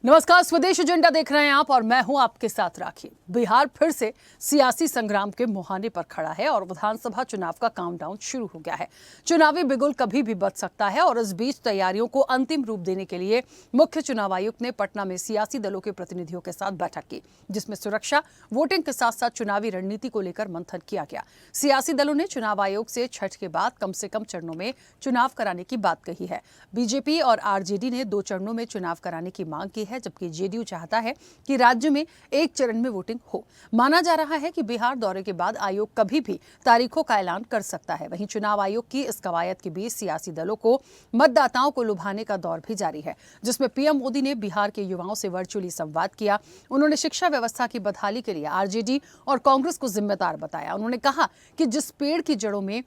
नमस्कार, स्वदेश एजेंडा देख रहे हैं आप और मैं हूं आपके साथ राखी। बिहार फिर से सियासी संग्राम के मुहाने पर खड़ा है और विधानसभा चुनाव का काउंटडाउन शुरू हो गया है। चुनावी बिगुल कभी भी बच सकता है और इस बीच तैयारियों को अंतिम रूप देने के लिए मुख्य चुनाव आयुक्त ने पटना में सियासी दलों के प्रतिनिधियों के साथ बैठक की, जिसमें सुरक्षा, वोटिंग के साथ साथ चुनावी रणनीति को लेकर मंथन किया गया। सियासी दलों ने चुनाव आयोग से छठ के बाद कम से कम चरणों में चुनाव कराने की बात कही है। बीजेपी और आरजेडी ने 2 चरणों में चुनाव कराने की मांग की है, जबकि जेडीयू चाहता है कि राज्य में 1 चरण में वोटिंग हो। माना जा रहा है कि बिहार दौरे के बाद आयोग कभी भी तारीखों का ऐलान कर सकता है। वहीं चुनाव आयोग की इस कवायद के बीच सियासी दलों को मतदाताओं को लुभाने का दौर भी जारी है, जिसमें पीएम मोदी ने बिहार के युवाओं से वर्चुअली संवाद किया। उन्होंने शिक्षा व्यवस्था की बहाली के लिए आरजेडी और कांग्रेस को जिम्मेदार बताया। उन्होंने कहा कि जिस पेड़ की जड़ों में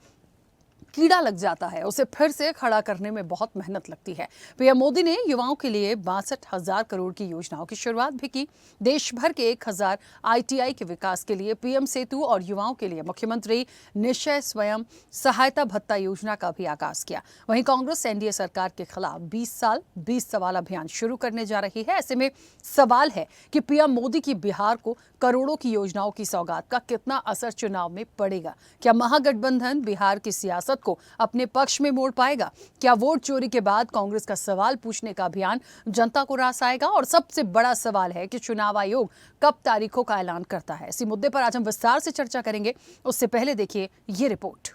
कीड़ा लग जाता है उसे फिर से खड़ा करने में बहुत मेहनत लगती है। पीएम मोदी ने युवाओं के लिए 62,000 करोड़ की योजनाओं की शुरुआत भी की। देश भर के 1,000 आईटीआई के विकास के लिए पीएम सेतु और युवाओं के लिए मुख्यमंत्री निश्चय स्वयं सहायता भत्ता योजना का भी आगाज किया। वहीं कांग्रेस एनडीए सरकार के खिलाफ 20 साल 20 सवाल अभियान शुरू करने जा रही है। ऐसे में सवाल है कि पीएम मोदी की बिहार को करोड़ों की योजनाओं की सौगात का कितना असर चुनाव में पड़ेगा। क्या महागठबंधन बिहार की सियासत को अपने पक्ष में मोड़ पाएगा? क्या वोट चोरी के बाद कांग्रेस का सवाल पूछने का अभियान जनता को रास आएगा? और सबसे बड़ा सवाल है कि चुनाव आयोग कब तारीखों का ऐलान करता है। इसी मुद्दे पर आज हम विस्तार से चर्चा करेंगे। उससे पहले देखिए ये रिपोर्ट।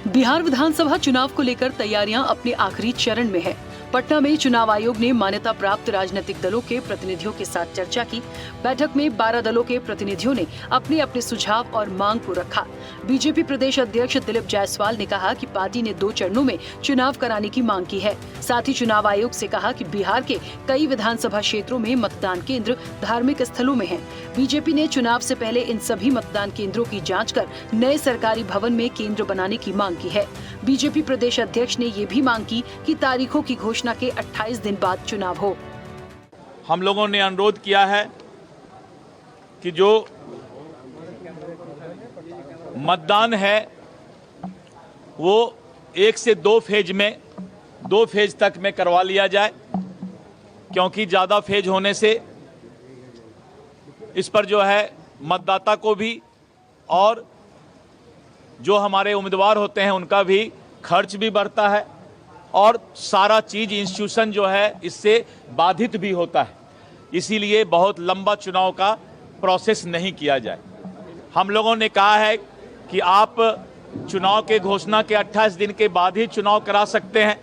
बिहार विधानसभा चुनाव को लेकर तैयारियां अपने आखिरी चरण में है। पटना में चुनाव आयोग ने मान्यता प्राप्त राजनीतिक दलों के प्रतिनिधियों के साथ चर्चा की। बैठक में 12 दलों के प्रतिनिधियों ने अपने अपने सुझाव और मांग को रखा। बीजेपी प्रदेश अध्यक्ष दिलीप जायसवाल ने कहा कि पार्टी ने 2 चरणों में चुनाव कराने की मांग की है। साथ ही चुनाव आयोग से कहा कि बिहार के कई विधानसभा क्षेत्रों में मतदान केंद्र धार्मिक स्थलों में हैं। बीजेपी ने चुनाव से पहले इन सभी मतदान केंद्रों की जांच कर नए सरकारी भवन में केंद्र बनाने की मांग की है। बीजेपी प्रदेश अध्यक्ष ने ये भी मांग की कि तारीखों की घोषणा के 28 दिन बाद चुनाव हो। हम लोगों ने अनुरोध किया है कि जो मतदान है वो 1 से 2 फेज तक में करवा लिया जाए, क्योंकि ज़्यादा फेज होने से इस पर जो है मतदाता को भी और जो हमारे उम्मीदवार होते हैं उनका भी खर्च भी बढ़ता है और सारा चीज़ इंस्टीट्यूशन जो है इससे बाधित भी होता है। इसीलिए बहुत लंबा चुनाव का प्रोसेस नहीं किया जाए। हम लोगों ने कहा है कि आप चुनाव के घोषणा के 28 दिन के बाद ही चुनाव करा सकते हैं,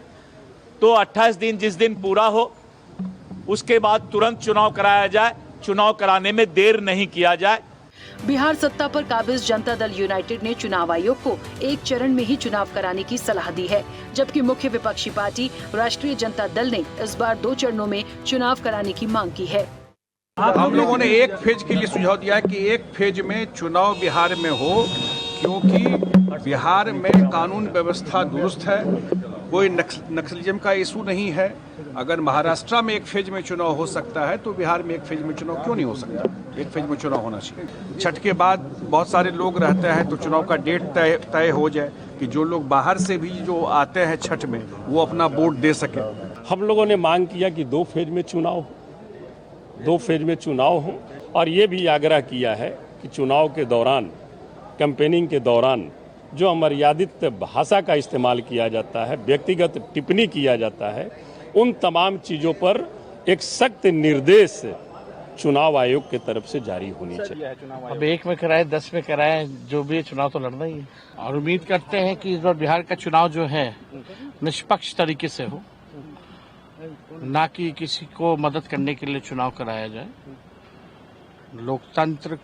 तो 28 दिन जिस दिन पूरा हो उसके बाद तुरंत चुनाव कराया जाए। चुनाव कराने में देर नहीं किया जाए। बिहार सत्ता पर काबिज जनता दल यूनाइटेड ने चुनाव आयोग को 1 चरण में ही चुनाव कराने की सलाह दी है, जबकि मुख्य विपक्षी पार्टी राष्ट्रीय जनता दल ने इस बार 2 चरणों में चुनाव कराने की मांग की है। हम लोगों ने 1 फेज के लिए सुझाव दिया है कि 1 फेज में चुनाव बिहार में हो, क्योंकि बिहार में कानून व्यवस्था दुरुस्त है, कोई नक्सलिज्म का इशू नहीं है। अगर महाराष्ट्र में 1 फेज में चुनाव हो सकता है तो बिहार में 1 फेज में चुनाव क्यों नहीं हो सकता? 1 फेज में चुनाव होना चाहिए। छठ के बाद बहुत सारे लोग रहते हैं तो चुनाव का डेट तय हो जाए कि जो लोग बाहर से भी जो आते हैं छठ में वो अपना वोट दे सके। हम लोगों ने मांग किया कि 2 फेज में चुनाव हो, 2 फेज में चुनाव हो, और ये भी आग्रह किया है कि चुनाव के दौरान, कैंपेनिंग के दौरान जो अमर्यादित भाषा का इस्तेमाल किया जाता है, व्यक्तिगत टिप्पणी किया जाता है, उन तमाम चीज़ों पर एक सख्त निर्देश चुनाव आयोग की तरफ से जारी होनी चाहिए। अब 1 में कराए 10 में कराए, जो भी चुनाव तो लड़ना ही है और उम्मीद करते हैं कि इस बार बिहार का चुनाव जो है निष्पक्ष तरीके से हो, ना कि किसी को मदद करने के लिए चुनाव कराया जाए। लोकतंत्र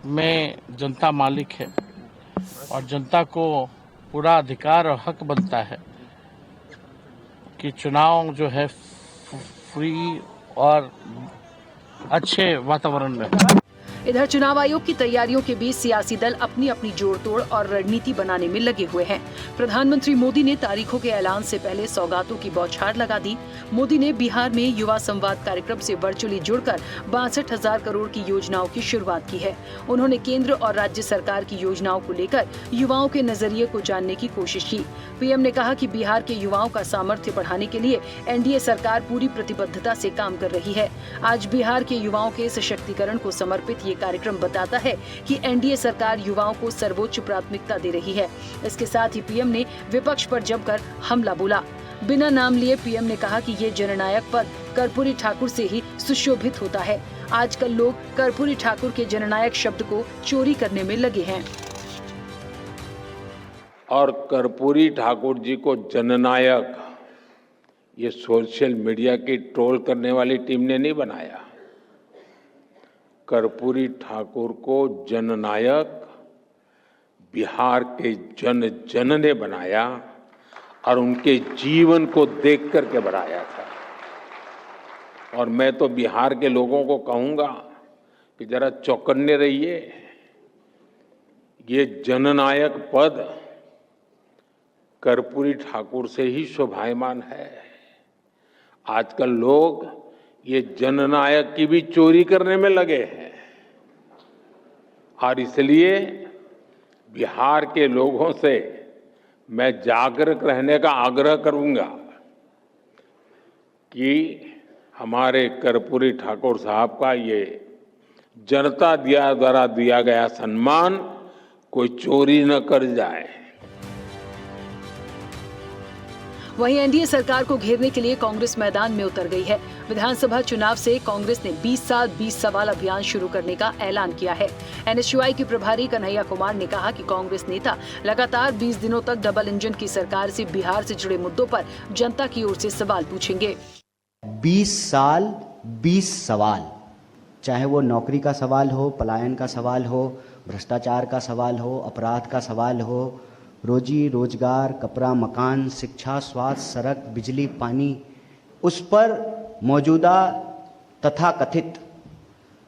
में जनता मालिक है और जनता को पूरा अधिकार और हक बनता है कि चुनाव जो है फ्री और अच्छे वातावरण में। इधर चुनाव आयोग की तैयारियों के बीच सियासी दल अपनी अपनी जोड़तोड़ और रणनीति बनाने में लगे हुए हैं। प्रधानमंत्री मोदी ने तारीखों के ऐलान से पहले सौगातों की बौछार लगा दी। मोदी ने बिहार में युवा संवाद कार्यक्रम से वर्चुअली जुड़कर 62,000 करोड़ की योजनाओं की शुरुआत की है। उन्होंने केंद्र और राज्य सरकार की योजनाओं को लेकर युवाओं के नजरिए को जानने की कोशिश की। पीएम ने कहा कि बिहार के युवाओं का सामर्थ्य बढ़ाने के लिए एनडीए सरकार पूरी प्रतिबद्धता से काम कर रही है। आज बिहार के युवाओं के सशक्तिकरण को समर्पित ये कार्यक्रम बताता है कि एनडीए सरकार युवाओं को सर्वोच्च प्राथमिकता दे रही है। इसके साथ ही पीएम ने विपक्ष पर जमकर हमला बोला। बिना नाम लिए पीएम ने कहा कि ये जननायक पद कर्पूरी ठाकुर से ही सुशोभित होता है। आजकल लोग कर्पूरी ठाकुर के जननायक शब्द को चोरी करने में लगे हैं। और कर्पूरी ठाकुर जी को जननायक ये सोशल मीडिया की ट्रोल करने वाली टीम ने नहीं बनाया। कर्पूरी ठाकुर को जननायक बिहार के जन जन ने बनाया और उनके जीवन को देख करके बनाया था। और मैं तो बिहार के लोगों को कहूंगा कि जरा चौकन्ने रहिए। ये जननायक पद कर्पूरी ठाकुर से ही शोभायमान है। आजकल लोग ये जननायक की भी चोरी करने में लगे हैं और इसलिए बिहार के लोगों से मैं जागरूक रहने का आग्रह करूंगा कि हमारे कर्पूरी ठाकुर साहब का ये जनता द्वारा दिया गया सम्मान कोई चोरी न कर जाए। वहीं एनडीए सरकार को घेरने के लिए कांग्रेस मैदान में उतर गई है। विधानसभा चुनाव से कांग्रेस ने 20 साल 20 सवाल अभियान शुरू करने का ऐलान किया है। एनएसयूआई के प्रभारी कन्हैया कुमार ने कहा कि कांग्रेस नेता लगातार 20 दिनों तक डबल इंजन की सरकार से बिहार से जुड़े मुद्दों पर जनता की ओर से सवाल पूछेंगे। 20 साल 20 सवाल, चाहे वो नौकरी का सवाल हो, पलायन का सवाल हो, भ्रष्टाचार का सवाल हो, अपराध का सवाल हो, रोजी रोजगार, कपड़ा मकान, शिक्षा, स्वास्थ्य, सड़क, बिजली, पानी, उस पर मौजूदा तथाकथित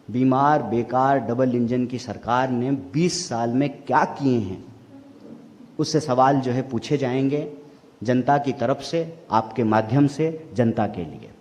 बीमार बेकार डबल इंजन की सरकार ने 20 साल में क्या किए हैं, उससे सवाल जो है पूछे जाएंगे जनता की तरफ से, आपके माध्यम से जनता के लिए।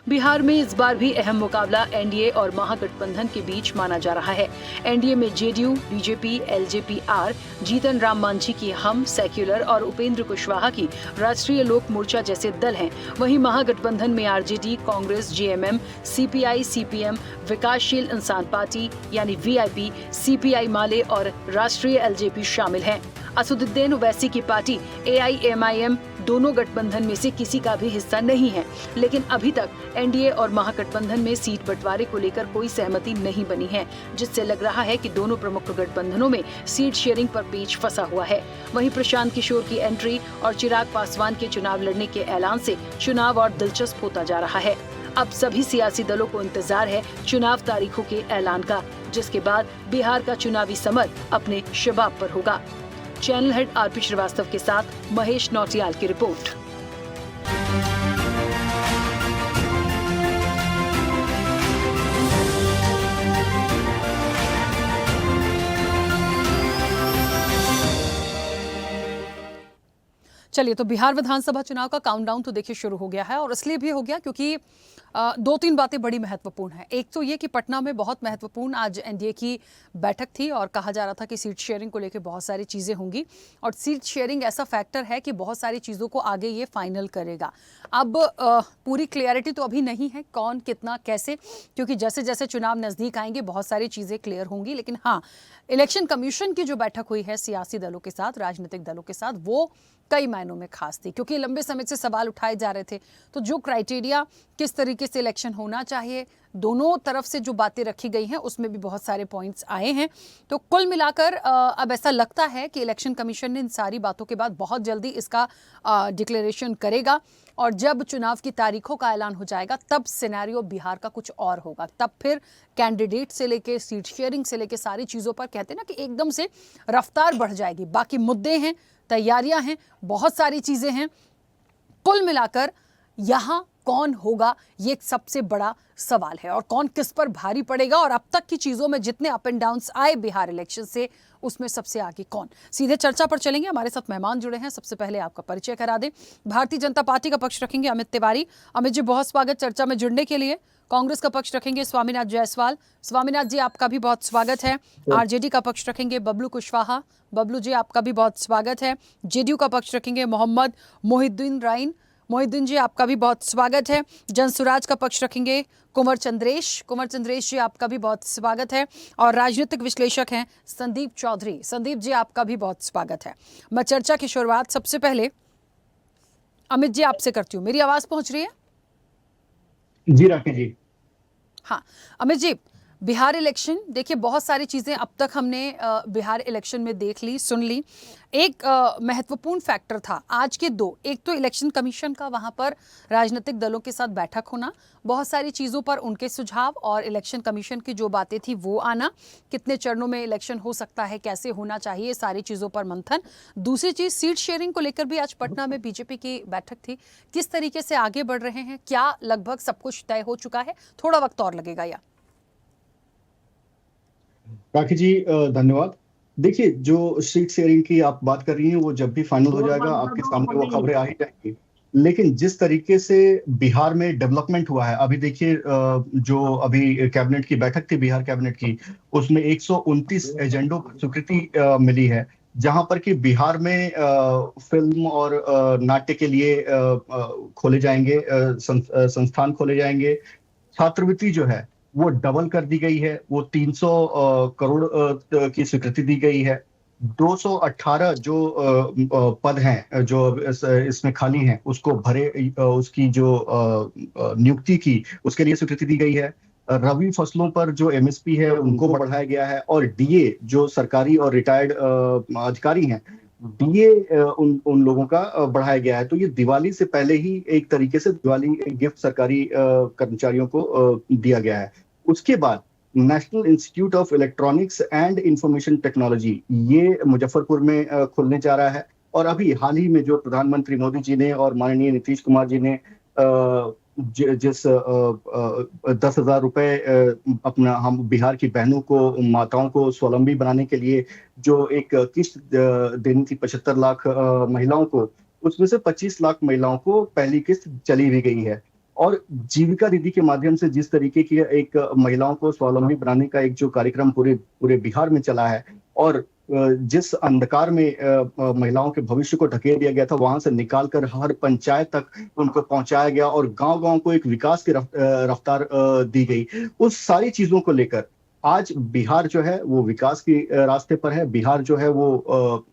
बिहार में इस बार भी अहम मुकाबला एनडीए और महागठबंधन के बीच माना जा रहा है। एनडीए में JDU, BJP, LJP-are, Jitan Ram Manjhi की हम, सेक्युलर और उपेंद्र कुशवाहा की राष्ट्रीय लोक मोर्चा जैसे दल हैं। वहीं महागठबंधन में RJD, Congress, JMM, CPI, CPM, विकासशील इंसान पार्टी यानी वीआईपी, सीपीआई माले और राष्ट्रीय एलजेपी शामिल हैं। असदुद्दीन ओवैसी की पार्टी एआईएमआईएम दोनों गठबंधन में से किसी का भी हिस्सा नहीं है, लेकिन अभी तक एनडीए और महागठबंधन में सीट बंटवारे को लेकर कोई सहमति नहीं बनी है, जिससे लग रहा है कि दोनों प्रमुख गठबंधनों में सीट शेयरिंग पर पेच फंसा हुआ है। वहीं प्रशांत किशोर की एंट्री और चिराग पासवान के चुनाव लड़ने के ऐलान से चुनाव और दिलचस्प होता जा रहा है। अब सभी सियासी दलों को इंतजार है चुनाव तारीखों के ऐलान का, जिसके बाद बिहार का चुनावी समर अपने शबाब पर होगा। चैनल हेड आरपी श्रीवास्तव के साथ महेश नौटियाल की रिपोर्ट। चलिए, तो बिहार विधानसभा चुनाव का काउंटडाउन तो देखिए शुरू हो गया है, और इसलिए भी हो गया क्योंकि 2-3 बातें बड़ी महत्वपूर्ण हैं। एक तो ये कि पटना में बहुत महत्वपूर्ण आज एनडीए की बैठक थी और कहा जा रहा था कि सीट शेयरिंग को लेकर बहुत सारी चीज़ें होंगी, और सीट शेयरिंग ऐसा फैक्टर है कि बहुत सारी चीज़ों को आगे ये फाइनल करेगा। अब पूरी क्लियरिटी तो अभी नहीं है कौन कितना कैसे, क्योंकि जैसे जैसे चुनाव नज़दीक आएंगे बहुत सारी चीज़ें क्लियर होंगी। लेकिन हाँ, इलेक्शन कमीशन की जो बैठक हुई है सियासी दलों के साथ, राजनीतिक दलों के साथ, वो कई मायनों में खास थी, क्योंकि लंबे समय से सवाल उठाए जा रहे थे। तो जो क्राइटेरिया, किस तरीके से इलेक्शन होना चाहिए, दोनों तरफ से जो बातें रखी गई हैं उसमें भी बहुत सारे पॉइंट्स आए हैं। तो कुल मिलाकर अब ऐसा लगता है कि इलेक्शन कमीशन ने इन सारी बातों के बाद बहुत जल्दी इसका डिक्लेरेशन करेगा, और जब चुनाव की तारीखों का ऐलान हो जाएगा तब सिनेरियो बिहार का कुछ और होगा। तब फिर कैंडिडेट से लेके सीट शेयरिंग से लेके सारी चीज़ों पर कहते हैं ना कि एकदम से रफ्तार बढ़ जाएगी। बाकी मुद्दे हैं, तैयारियां हैं, बहुत सारी चीज़ें हैं। कुल मिलाकर यहाँ कौन होगा, ये एक सबसे बड़ा सवाल है। और कौन किस पर भारी पड़ेगा, और अब तक की चीजों में जितने अप एंड डाउन्स आए बिहार इलेक्शन से, उसमें सबसे आगे कौन। सीधे चर्चा पर चलेंगे, हमारे साथ मेहमान जुड़े हैं। सबसे पहले आपका परिचय करा दें। भारतीय जनता पार्टी का पक्ष रखेंगे अमित तिवारी। अमित जी, बहुत स्वागत चर्चा में जुड़ने के लिए। कांग्रेस का पक्ष रखेंगे स्वामीनाथ जायसवाल। स्वामीनाथ जी, आपका भी बहुत स्वागत है। आरजेडी का पक्ष रखेंगे बबलू कुशवाहा। बबलू जी, आपका भी बहुत स्वागत है। जेडीयू का पक्ष रखेंगे मोहम्मद मोहिउद्दीन राइन। मोहिउद्दीन जी, आपका भी बहुत स्वागत है। जन सुराज का पक्ष रखेंगे कुंवर चंद्रेश। कुंवर चंद्रेश जी, आपका भी बहुत स्वागत है। और राजनीतिक विश्लेषक हैं संदीप चौधरी। संदीप जी, आपका भी बहुत स्वागत है। मैं चर्चा की शुरुआत सबसे पहले अमित जी आपसे करती हूँ। मेरी आवाज पहुंच रही है? जी राकेश जी। हाँ अमित जी, बिहार इलेक्शन, देखिए बहुत सारी चीज़ें अब तक हमने बिहार इलेक्शन में देख ली, सुन ली। एक महत्वपूर्ण फैक्टर था आज के दो, एक तो इलेक्शन कमीशन का वहाँ पर राजनीतिक दलों के साथ बैठक होना, बहुत सारी चीज़ों पर उनके सुझाव और इलेक्शन कमीशन की जो बातें थी वो आना, कितने चरणों में इलेक्शन हो सकता है, कैसे होना चाहिए, सारी चीज़ों पर मंथन। दूसरी चीज़, सीट शेयरिंग को लेकर भी आज पटना में बीजेपी की बैठक थी। किस तरीके से आगे बढ़ रहे हैं, क्या लगभग सब कुछ तय हो चुका है, थोड़ा वक्त और लगेगा या? राकेश जी धन्यवाद। देखिए, जो सीट शेयरिंग की आप बात कर रही हैं वो जब भी फाइनल हो जाएगा आपके सामने वो खबरें आ ही जाएंगी। लेकिन जिस तरीके से बिहार में डेवलपमेंट हुआ है, अभी देखिए जो अभी कैबिनेट की बैठक थी बिहार कैबिनेट की, उसमें 129 एजेंडों को स्वीकृति मिली है, जहां पर कि बिहार में फिल्म और नाट्य के लिए खोले जाएंगे, संस्थान खोले जाएंगे। छात्रवृत्ति जो है वो डबल कर दी गई है, वो 300 करोड़ की स्वीकृति दी गई है। 218 जो पद हैं जो इसमें खाली हैं उसको भरे, उसकी जो नियुक्ति की उसके लिए स्वीकृति दी गई है। रबी फसलों पर जो एमएसपी है उनको बढ़ाया गया है, और डीए जो सरकारी और रिटायर्ड अधिकारी हैं, डीए उन लोगों का बढ़ाया गया है। तो ये दिवाली से पहले ही एक तरीके से दिवाली गिफ्ट सरकारी कर्मचारियों को दिया गया है। उसके बाद national institute of electronics and information technology ये मुजफ्फरपुर में खुलने जा रहा है। और अभी हाल ही में जो प्रधानमंत्री मोदी जी ने और माननीय नीतीश कुमार जी ने जिस 10,000 रुपए अपना हम बिहार की बहनों को, माताओं को स्वावलंबी बनाने के लिए जो एक किस्त देनी थी 75 लाख महिलाओं को, उसमें से 25 लाख महिलाओं को पहली किस्त चली भी गई है। और जीविका दीदी के माध्यम से जिस तरीके की एक महिलाओं को स्वावलंबी बनाने का एक जो कार्यक्रम पूरे बिहार में चला है, और जिस अंधकार में महिलाओं के भविष्य को ढकेल दिया गया था, वहां से निकालकर हर पंचायत तक उनको पहुंचाया गया और गांव-गांव को एक विकास की रफ्तार दी गई। उस सारी चीजों को लेकर आज बिहार जो है वो विकास के रास्ते पर है। बिहार जो है वो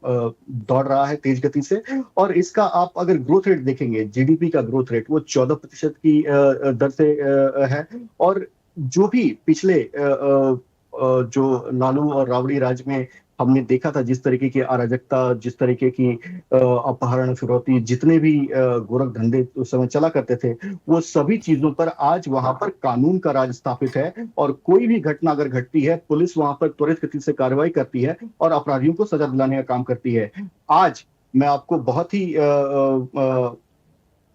दौड़ रहा है तेज गति से, और इसका आप अगर ग्रोथ रेट देखेंगे, जीडीपी का ग्रोथ रेट वो 14% की दर से है। और जो भी पिछले जो लालू और राबड़ी राज में हमने देखा था, जिस तरीके की अराजकता, जिस तरीके की अपहरण, फिरौती, जितने भी गोरख धंधे उस समय चला करते थे, वो सभी चीजों पर आज वहां पर कानून का राज स्थापित है। और कोई भी घटना अगर घटती है, पुलिस वहां पर त्वरित गति से कार्रवाई करती है और अपराधियों को सजा दिलाने का काम करती है। आज मैं आपको बहुत ही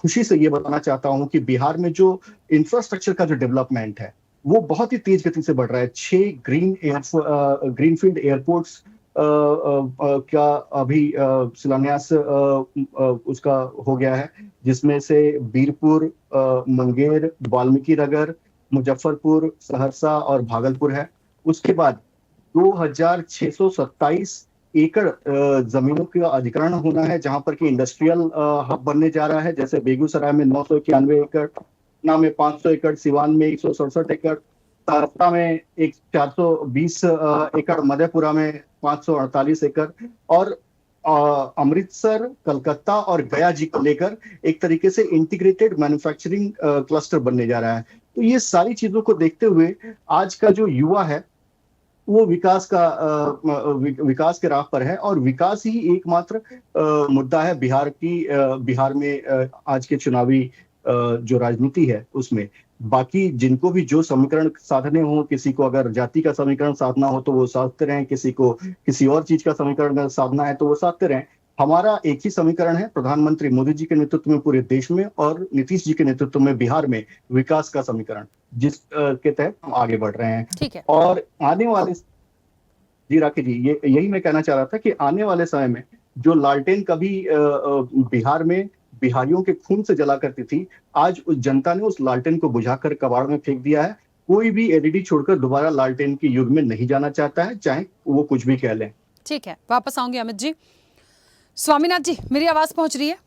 खुशी से ये बताना चाहता हूं कि बिहार में जो इंफ्रास्ट्रक्चर का जो डेवलपमेंट है वो बहुत ही तेज गति से बढ़ रहा है। 6 ग्रीनफील्ड एयरपोर्ट्स का अभी शिलान्यास उसका हो गया है, जिसमें से बीरपुर, मुंगेर, वाल्मीकि नगर, मुजफ्फरपुर, सहरसा और भागलपुर है। उसके बाद 2627 एकड़ जमीनों का अधिग्रहण होना है, जहां पर कि इंडस्ट्रियल हब बनने जा रहा है। जैसे बेगूसराय में 991 एकड़, पटना में 500 एकड़, सिवान में 167 एकड़, सहरसा में 420 एकड़, मधेपुरा में 548 एकड़, और अमृतसर, कलकत्ता और गया जी को लेकर एक तरीके से इंटीग्रेटेड मैन्युफैक्चरिंग क्लस्टर बनने जा रहा है। तो ये सारी चीजों को देखते हुए आज का जो युवा है वो विकास के राह पर है, और विकास ही एकमात्र मुद्दा है बिहार में आज के चुनावी जो राजनीति है उसमें। बाकी जिनको भी जो समीकरण साधने हो, किसी को अगर जाति का समीकरण साधना हो तो वो साधते रहें, किसी को किसी और चीज का समीकरण साधना है तो वो साधते रहें। हमारा एक ही समीकरण है, प्रधानमंत्री मोदी जी के नेतृत्व में पूरे देश में और नीतीश जी के नेतृत्व में बिहार में विकास का समीकरण, जिस के तहत हम आगे बढ़ रहे हैं। ठीक है। और आने वाले, जी राकेश जी, यही मैं कहना चाह रहा था कि आने वाले समय में जो लालटेन कभी बिहार में बिहारियों के खून से जला करती थी, आज उस जनता ने उस लालटेन को बुझाकर कबाड़ में फेंक दिया है। कोई भी एलईडी छोड़कर दोबारा लालटेन के युग में नहीं जाना चाहता है, चाहे वो कुछ भी कह लें। ठीक है, वापस आऊंगी अमित जी। स्वामीनाथ जी, मेरी आवाज पहुंच रही है?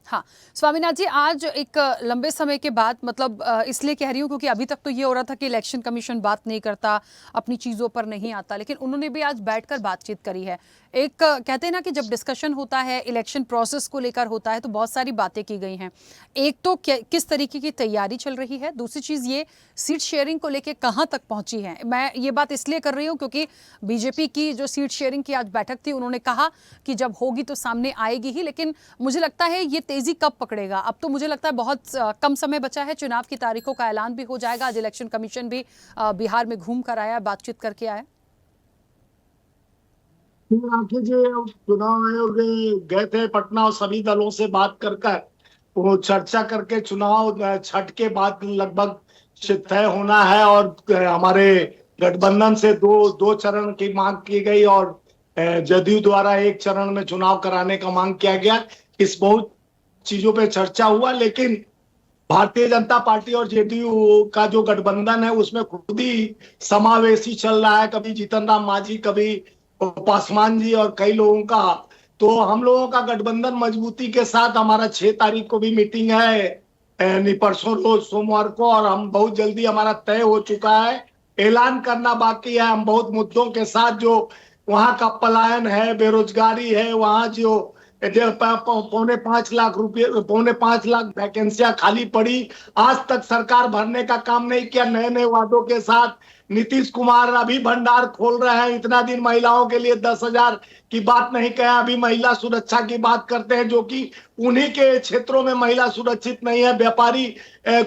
हाँ स्वामीनाथ जी, आज एक लंबे समय के बाद, मतलब इसलिए कह रही हूँ क्योंकि अभी तक तो ये हो रहा था कि इलेक्शन कमीशन बात नहीं करता, अपनी चीज़ों पर नहीं आता, लेकिन उन्होंने भी आज बैठकर बातचीत करी है। एक कहते हैं ना कि जब डिस्कशन होता है इलेक्शन प्रोसेस को लेकर होता है तो बहुत सारी बातें की गई हैं। एक तो किस तरीके की तैयारी चल रही है, दूसरी चीज़ ये सीट शेयरिंग को लेकर कहाँ तक पहुँची है। मैं ये बात इसलिए कर रही हूँ क्योंकि बीजेपी की जो सीट शेयरिंग की आज बैठक थी, उन्होंने कहा कि जब होगी तो सामने आएगी ही, लेकिन मुझे लगता है ये तेजी कब पकड़ेगा। अब तो मुझे लगता है बहुत कम समय बचा है, चुनाव की तारीखों का ऐलान भी हो जाएगा। आज इलेक्शन कमीशन भी बिहार में घूम कर आया, बातचीत करके आया। चुनाव आयोग गए थे पटना और सभी दलों से बात कर वो चर्चा करके चुनाव छठ के बाद लगभग तय होना है। और हमारे गठबंधन से दो चरण की मांग की गई और जदयू द्वारा एक चरण में चुनाव कराने का मांग किया गया। इस बहुत चीजों पे चर्चा हुआ, लेकिन भारतीय जनता पार्टी और जेडीयू का जो गठबंधन है उसमें खुद ही समावेशी चल रहा है, कभी जीतन राम मांझी, कभी पासवान जी और कई लोगों का। तो हम लोगों का गठबंधन मजबूती के साथ, हमारा 6 तारीख को भी मीटिंग है, परसों रोज सोमवार को, और हम बहुत जल्दी हमारा तय हो चुका है। ऐलान करना बाकी है। हम बहुत मुद्दों के साथ, जो वहां का पलायन है, बेरोजगारी है, वहां जो 5.25 लाख रुपये, 5.25 लाख वैकेंसियां खाली पड़ी, आज तक सरकार भरने का काम नहीं किया। नए नए वादों के साथ नीतीश कुमार अभी भंडार खोल रहे हैं। इतना दिन महिलाओं के लिए 10,000 की बात नहीं कहा, अभी महिला सुरक्षा की बात करते हैं, जो कि उन्हीं के क्षेत्रों में महिला सुरक्षित नहीं है। व्यापारी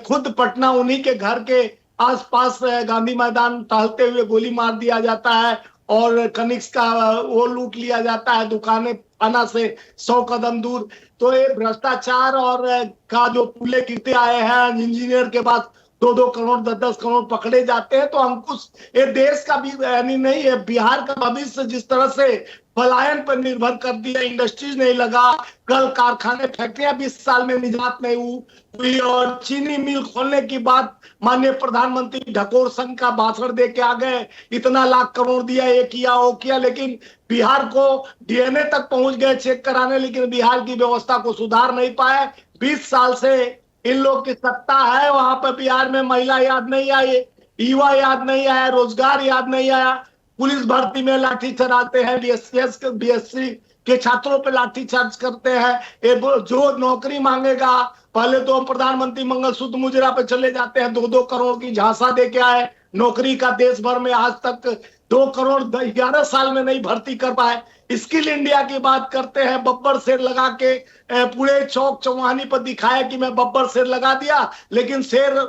खुद पटना उन्हीं के घर के आसपास गांधी मैदान टहलते हुए गोली मार दिया जाता है और कनिक्स का वो लूट लिया जाता है, दुकानें थाना से 100 कदम दूर। तो ये भ्रष्टाचार और का जो पुले गिरते आए हैं, इंजीनियर के पास 2-2 करोड़ 10-10 करोड़ पकड़े जाते हैं। तो अंकुश ये देश का भी यानी नहीं है, बिहार का भविष्य जिस तरह से पलायन पर निर्भर कर दिया, इंडस्ट्रीज नहीं लगा, कल कारखाने फैक्ट्रियां 20 साल में निजात नहीं हुई, और चीनी मिल खोलने की बात माननीय प्रधानमंत्री ढकोर संघ का भाषण दे के आ गए, इतना लाख करोड़ दिया, ये किया वो किया, लेकिन बिहार को डीएनए तक पहुंच गए चेक कराने, लेकिन बिहार की व्यवस्था को सुधार नहीं पाए। 20 साल से इन लोग की सत्ता है, वहां पर बिहार में महिला याद नहीं आई, युवा याद नहीं आया, रोजगार याद नहीं आया, पुलिस भर्ती में लाठी चलाते हैं, बीएससी के छात्रों पे लाठी चार्ज करते हैं। जो नौकरी मांगेगा, पहले तो प्रधानमंत्री मंगलसूत्र मुजरा पे चले जाते हैं, 2-2 करोड़ की झांसा दे के आए नौकरी का। देश भर में आज तक 2 करोड़ 11 साल में नहीं भर्ती कर पाए। स्किल इंडिया की बात करते हैं, बब्बर शेर लगा के पूरे चौक चौहानी पर दिखाया कि मैं बब्बर शेर लगा दिया, लेकिन शेर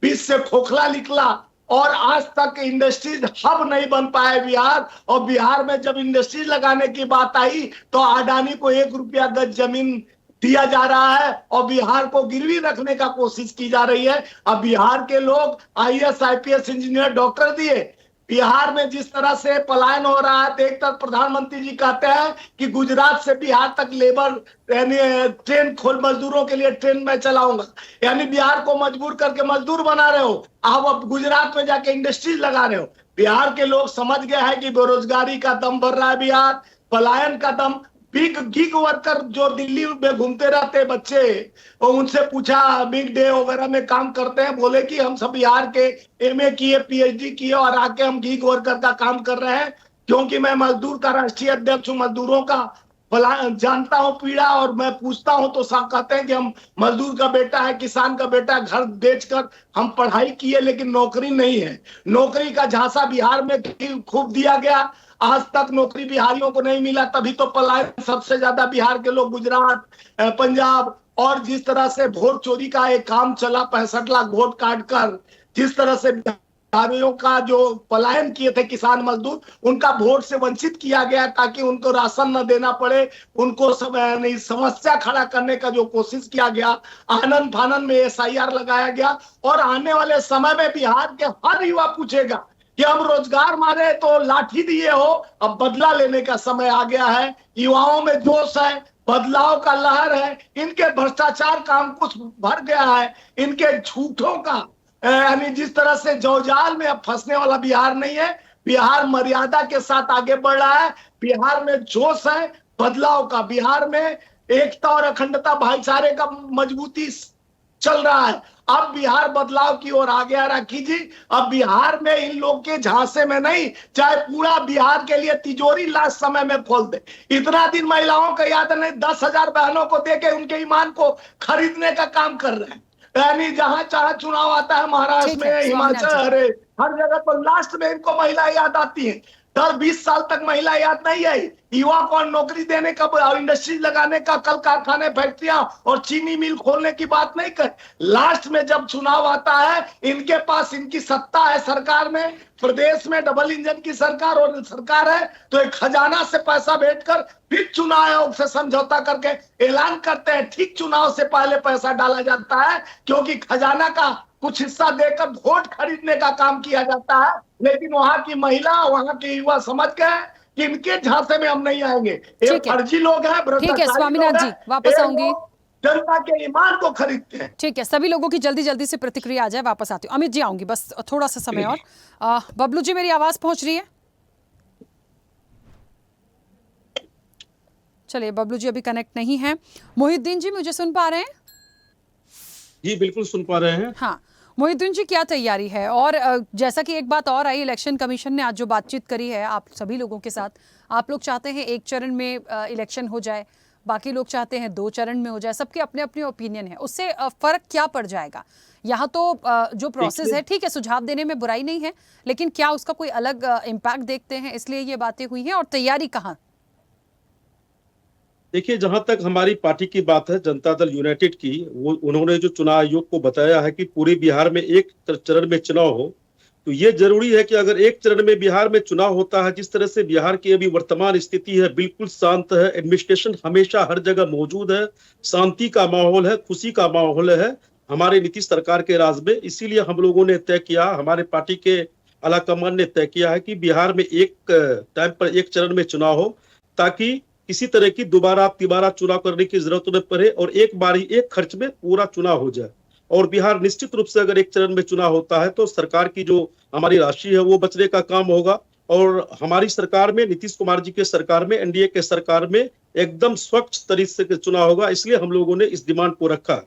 बीच से खोखला निकला। और आज तक इंडस्ट्रीज हब नहीं बन पाए बिहार। और बिहार में जब इंडस्ट्रीज लगाने की बात आई तो अडानी को 1 रुपया गज जमीन दिया जा रहा है और बिहार को गिरवी रखने का कोशिश की जा रही है। अब बिहार के लोग आईएएस, आईपीएस, इंजीनियर, डॉक्टर दिए। बिहार में जिस तरह से पलायन हो रहा है, एक तरफ प्रधानमंत्री जी कहते हैं कि गुजरात से बिहार तक लेबर यानी ट्रेन खोल, मजदूरों के लिए ट्रेन में चलाऊंगा, यानी बिहार को मजबूर करके मजदूर बना रहे हो। आप अब गुजरात में जाके इंडस्ट्रीज लगा रहे हो। बिहार के लोग समझ गए हैं कि बेरोजगारी का दम भर रहा है बिहार, पलायन का दम। गिग वर्कर जो दिल्ली में घूमते रहते बच्चे, और उनसे पूछा, बिग डे वगैरह में काम करते हैं, बोले कि हम सब बिहार के एमए किए, पीएचडी किए और आके हम गिग वर्कर का काम कर रहे हैं, क्योंकि मैं मजदूर का राष्ट्रीय अध्यक्ष हूँ, मजदूरों का जानता हूँ पीड़ा। और मैं पूछता हूँ तो सब कहते हैं कि हम मजदूर का बेटा है, किसान का बेटा, घर बेचकर हम पढ़ाई किए, लेकिन नौकरी नहीं है। नौकरी का झांसा बिहार में खूब दिया गया, आज तक नौकरी बिहारियों को नहीं मिला, तभी तो पलायन सबसे ज्यादा बिहार के लोग गुजरात, पंजाब। और जिस तरह से वोट चोरी का एक काम चला, 65 लाख वोट काट कर, जिस तरह से बिहारियों का जो पलायन किए थे किसान मजदूर, उनका वोट से वंचित किया गया ताकि उनको राशन न देना पड़े, उनको समस्या खड़ा करने का जो कोशिश किया गया, आनन फानन में SIR लगाया गया। और आने वाले समय में बिहार के हर युवा पूछेगा कि हम रोजगार मारे तो लाठी दिए हो, अब बदला लेने का समय आ गया है। युवाओं में जोश है, बदलाव का लहर है, इनके भ्रष्टाचार का अंकुश भर गया है, इनके झूठों का यानी जिस तरह से जौजाल में अब फंसने वाला बिहार नहीं है। बिहार मर्यादा के साथ आगे बढ़ रहा है, बिहार में जोश है बदलाव का, बिहार में एकता और अखंडता भाईचारे का मजबूती चल रहा है। अब बिहार बदलाव की ओर आगे आ रहा। कीजिए, अब बिहार में इन लोग के झांसे में नहीं, चाहे पूरा बिहार के लिए तिजोरी लास्ट समय में खोल दे। इतना दिन महिलाओं का याद नहीं, 10,000 बहनों को देके उनके ईमान को खरीदने का काम कर रहे हैं। यानी जहां चाहे चुनाव आता है, महाराष्ट्र में, हिमाचल, अरे हर जगह पर लास्ट में इनको महिला याद आती है। 10-20 साल तक महिला याद नहीं आई। युवा को नौकरी देने का और इंडस्ट्री लगाने का, कल कारखाने, फैक्ट्रियां और चीनी मिल खोलने की बात नहीं कर। लास्ट में जब चुनाव आता है, इनके पास इनकी सत्ता है सरकार में, प्रदेश में डबल इंजन की सरकार और सरकार है, तो एक खजाना से पैसा भेजकर फिर चुनाव आयोग से समझौता करके ऐलान करते हैं। ठीक चुनाव से पहले पैसा डाला जाता है, क्योंकि खजाना का कुछ हिस्सा देकर वोट खरीदने का काम किया जाता है। लेकिन वहां की महिला, वहां के युवा समझ गए कि इनके झांसे में हम नहीं आएंगे। ये फर्जी लोग हैं, ठीक है स्वामीनाथ जी, वापस आऊंगी। जनता के ईमान को खरीदते हैं। ठीक है, सभी लोगों की जल्दी जल्दी से प्रतिक्रिया आ जाए, वापस आती हूँ। अमित जी आऊंगी, बस थोड़ा सा समय और। बबलू जी, मेरी आवाज पहुंच रही है? चलिए, बबलू जी अभी कनेक्ट नहीं है। मोहिद्दीन जी, मुझे सुन पा रहे हैं? जी बिल्कुल सुन पा रहे हैं। हाँ, मोहिद्दीन जी, क्या तैयारी है? और जैसा कि एक बात और आई, इलेक्शन कमीशन ने आज जो बातचीत करी है आप सभी लोगों के साथ, आप लोग चाहते हैं एक चरण में इलेक्शन हो जाए, बाकी लोग चाहते हैं 2 चरण में हो जाए, सबके अपने अपने ओपिनियन है। उससे फर्क क्या पड़ जाएगा? यहाँ तो जो प्रोसेस है, ठीक है, सुझाव देने में बुराई नहीं है, लेकिन क्या उसका कोई अलग इम्पैक्ट देखते हैं, इसलिए ये बातें हुई हैं? और तैयारी कहाँ? देखिए, जहां तक हमारी पार्टी की बात है, जनता दल यूनाइटेड की, वो उन्होंने जो चुनाव आयोग को बताया है कि पूरे बिहार में एक चरण में चुनाव हो, तो ये जरूरी है कि अगर एक चरण में बिहार में चुनाव होता है, जिस तरह से बिहार की अभी वर्तमान स्थिति है, बिल्कुल शांत है, एडमिनिस्ट्रेशन हमेशा हर जगह मौजूद है, शांति का माहौल है, खुशी का माहौल है हमारे नीतीश सरकार के राज में। इसीलिए हम लोगों ने तय किया, हमारे पार्टी के आलाकमान ने तय किया है कि बिहार में एक टाइम पर एक चरण में चुनाव हो, ताकि किसी तरह की दोबारा तिबारा चुनाव करने की जरूरत न पड़े और एक बार ही एक खर्च में पूरा चुनाव हो जाए। और बिहार निश्चित रूप से अगर एक चरण में चुनाव होता है तो सरकार की जो हमारी राशि है वो बचने का काम होगा। और हमारी सरकार में, नीतीश कुमार जी के सरकार में, एनडीए के सरकार में एकदम स्वच्छ तरीके से चुनाव होगा। इसलिए हम लोगों ने इस डिमांड को रखा।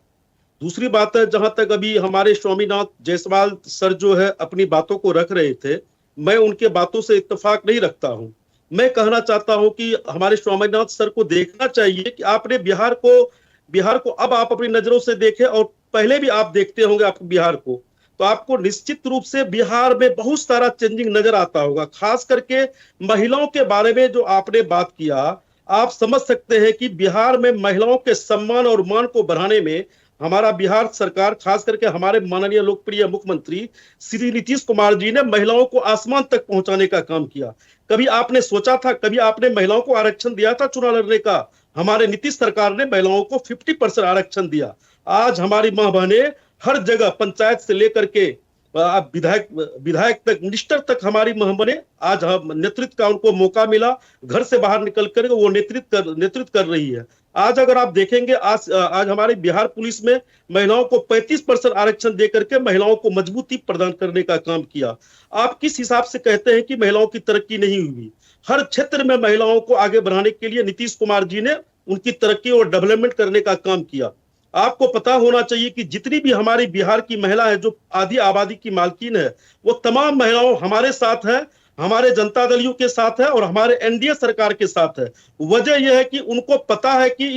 दूसरी बात है, जहां तक अभी हमारे स्वामीनाथ जायसवाल सर जो है अपनी बातों को रख रहे थे, मैं उनके बातों से इत्तेफाक नहीं रखता हूं। मैं कहना चाहता हूं कि हमारे स्वामीनाथ सर को देखना चाहिए कि आपने बिहार को अब आप अपनी नजरों से देखें, और पहले भी आप देखते होंगे आप बिहार को, तो आपको निश्चित रूप से बिहार में बहुत सारा चेंजिंग नजर आता होगा। खास करके महिलाओं के बारे में जो आपने बात किया, आप समझ सकते हैं कि बिहार में महिलाओं के सम्मान और मान को बढ़ाने में हमारा बिहार सरकार, खास करके हमारे माननीय लोकप्रिय मुख्यमंत्री श्री नीतीश कुमार जी ने महिलाओं को आसमान तक पहुंचाने का काम किया। कभी आपने सोचा था, कभी आपने महिलाओं को आरक्षण दिया था चुनाव लड़ने का? हमारे नीतीश सरकार ने महिलाओं को 50% आरक्षण दिया। आज हमारी मां बहनें हर जगह, पंचायत से लेकर के विधायक तक, मिनिस्टर तक, हमारी मां बहनें आज नेतृत्व का उनको मौका मिला, घर से बाहर निकल कर वो नेतृत्व कर रही है। आज अगर आप देखेंगे, आज हमारे बिहार पुलिस में महिलाओं को 35% आरक्षण देकर के महिलाओं को मजबूती प्रदान करने का काम किया। आप किस हिसाब से कहते हैं कि महिलाओं की तरक्की नहीं हुई? हर क्षेत्र में महिलाओं को आगे बढ़ाने के लिए नीतीश कुमार जी ने उनकी तरक्की और डेवलपमेंट करने का काम किया। आपको पता होना चाहिए कि जितनी भी हमारी बिहार की महिला है, जो आधी आबादी की मालकिन है, वो तमाम महिलाओं हमारे साथ है, हमारे जनता दलियों के साथ है और हमारे एनडीए सरकार के साथ है। वजह यह है कि उनको पता है कि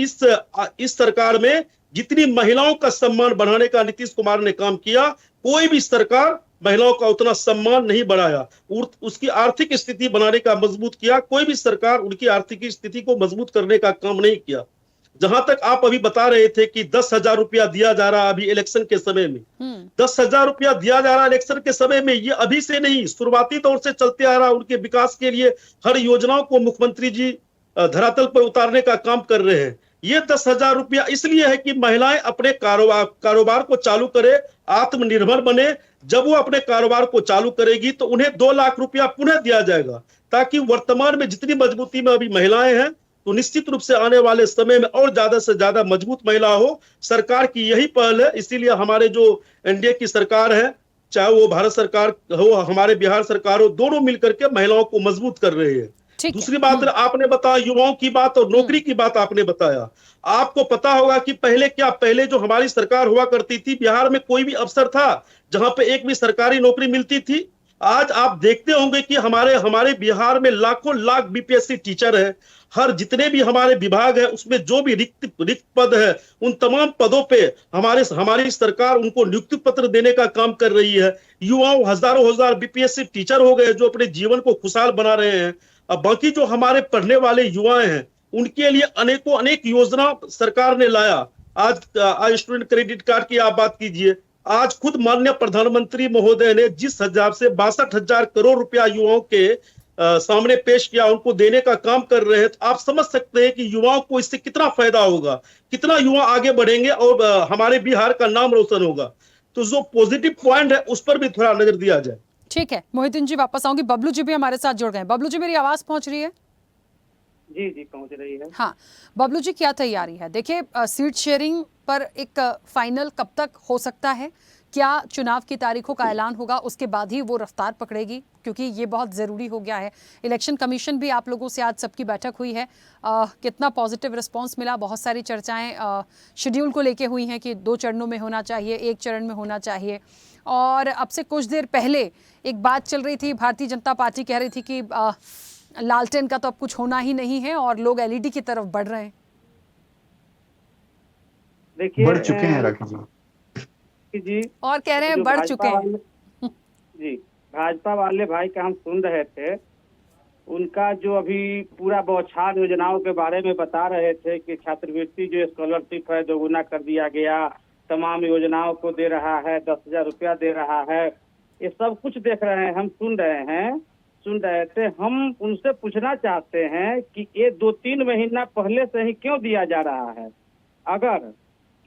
इस सरकार में जितनी महिलाओं का सम्मान बढ़ाने का नीतीश कुमार ने काम किया, कोई भी सरकार महिलाओं का उतना सम्मान नहीं बढ़ाया, उसकी आर्थिक स्थिति बनाने का मजबूत किया। कोई भी सरकार उनकी आर्थिक स्थिति को मजबूत करने का काम नहीं किया। जहां तक आप अभी बता रहे थे कि 10,000 रुपया दिया जा रहा अभी इलेक्शन के समय में, 10,000 रुपया दिया जा रहा इलेक्शन के समय में, ये अभी से नहीं, शुरुआती दौर से चलते आ रहा। उनके विकास के लिए हर योजनाओं को मुख्यमंत्री जी धरातल पर उतारने का काम कर रहे हैं। ये 10,000 रुपया इसलिए है कि महिलाएं अपने कारोबार को चालू करे, आत्मनिर्भर बने। जब वो अपने कारोबार को चालू करेगी तो उन्हें 2 लाख रुपया पुनः दिया जाएगा, ताकि वर्तमान में जितनी मजबूती में अभी महिलाएं हैं तो निश्चित रूप से आने वाले समय में और ज्यादा से ज्यादा मजबूत महिला हो। सरकार की यही पहल है, इसीलिए हमारे जो एनडीए की सरकार है, चाहे वो भारत सरकार हो, हमारे बिहार सरकार हो, दोनों मिलकर के महिलाओं को मजबूत कर रहे हैं। दूसरी बात आपने बताया युवाओं की बात और नौकरी की बात आपने बताया। आपको पता होगा कि पहले जो हमारी सरकार हुआ करती थी, बिहार में कोई भी अफसर था जहां पे एक भी सरकारी नौकरी मिलती थी। आज आप देखते होंगे कि हमारे बिहार में लाखों लाख बीपीएससी टीचर है। हर जितने भी हमारे विभाग है उसमें जो भी रिक्त पद है, उन तमाम पदों पे हमारी सरकार उनको नियुक्ति पत्र देने का काम कर रही है। युवाओं हजार बीपीएससी टीचर हो गए जो अपने जीवन को खुशहाल बना रहे हैं। अब बाकी जो हमारे पढ़ने वाले युवा हैं उनके लिए अनेक योजना सरकार ने लाया। आज स्टूडेंट क्रेडिट कार्ड की आप बात कीजिए। आज खुद माननीय प्रधानमंत्री महोदय ने जिस हिसाब से 62,000 करोड़ रुपया युवाओं के सामने पेश किया, उनको देने का काम कर रहे हैं, तो आप समझ सकते हैं कि युवाओं को इससे कितना फायदा होगा, कितना युवा आगे बढ़ेंगे और हमारे बिहार का नाम रोशन होगा। तो जो पॉजिटिव पॉइंट है उस पर भी थोड़ा नजर दिया जाए। ठीक है मोहिउद्दीन जी, वापस आऊंगी। बबलू जी भी हमारे साथ जुड़ गए। बबलू जी, मेरी आवाज पहुंच रही है? जी जी पहुंच रही है। हाँ बबलू जी, क्या तैयारी है? देखिए सीट शेयरिंग पर एक फाइनल कब तक हो सकता है? क्या चुनाव की तारीखों का ऐलान होगा उसके बाद ही वो रफ्तार पकड़ेगी? क्योंकि ये बहुत ज़रूरी हो गया है। इलेक्शन कमीशन भी आप लोगों से आज सबकी बैठक हुई है, कितना पॉजिटिव रिस्पांस मिला? बहुत सारी चर्चाएं शेड्यूल को लेके हुई हैं कि 2 चरणों में होना चाहिए, 1 चरण में होना चाहिए। और अब से कुछ देर पहले एक बात चल रही थी, भारतीय जनता पार्टी कह रही थी कि लालटेन का तो अब कुछ होना ही नहीं है और लोग एलईडी की तरफ बढ़ रहे हैं। देखिए बढ़ चुके हैं राखी जी, और कह रहे हैं बढ़ चुके हैं। जी, भाजपा वाले भाई का हम सुन रहे थे, उनका जो अभी पूरा बौछार योजनाओं के बारे में बता रहे थे कि छात्रवृत्ति जो स्कॉलरशिप है 2 गुना कर दिया गया, तमाम योजनाओं को दे रहा है, 10,000 रुपया दे रहा है, ये सब कुछ देख रहे हैं, हम सुन रहे थे। हम उनसे पूछना चाहते हैं कि ये 2-3 महीना पहले से ही क्यों दिया जा रहा है? अगर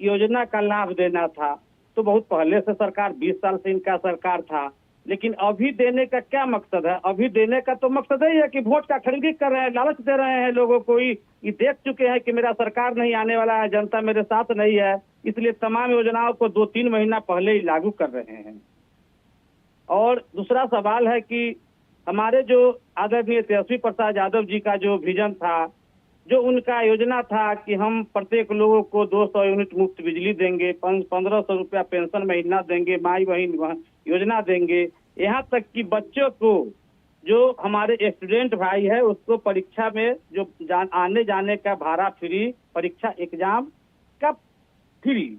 योजना का लाभ देना था तो बहुत पहले से सरकार, 20 साल से इनका सरकार था, लेकिन अभी देने का क्या मकसद है? अभी देने का तो मकसद ही है कि वोट का खरीदी कर रहे हैं, लालच दे रहे हैं लोगों को। ये देख चुके हैं कि मेरा सरकार नहीं आने वाला है, जनता मेरे साथ नहीं है, इसलिए तमाम योजनाओं को 2-3 महीना पहले ही लागू कर रहे हैं। और दूसरा सवाल है कि हमारे जो आदरणीय तेजस्वी प्रसाद यादव जी का जो विजन था, जो उनका योजना था कि हम प्रत्येक लोगों को 200 यूनिट मुफ्त बिजली देंगे, 1500 रुपया पेंशन महीना देंगे, माई बहन योजना देंगे, यहाँ तक कि बच्चों को, जो हमारे स्टूडेंट भाई है उसको परीक्षा में जो आने जाने का भाड़ा फ्री, परीक्षा एग्जाम का फ्री,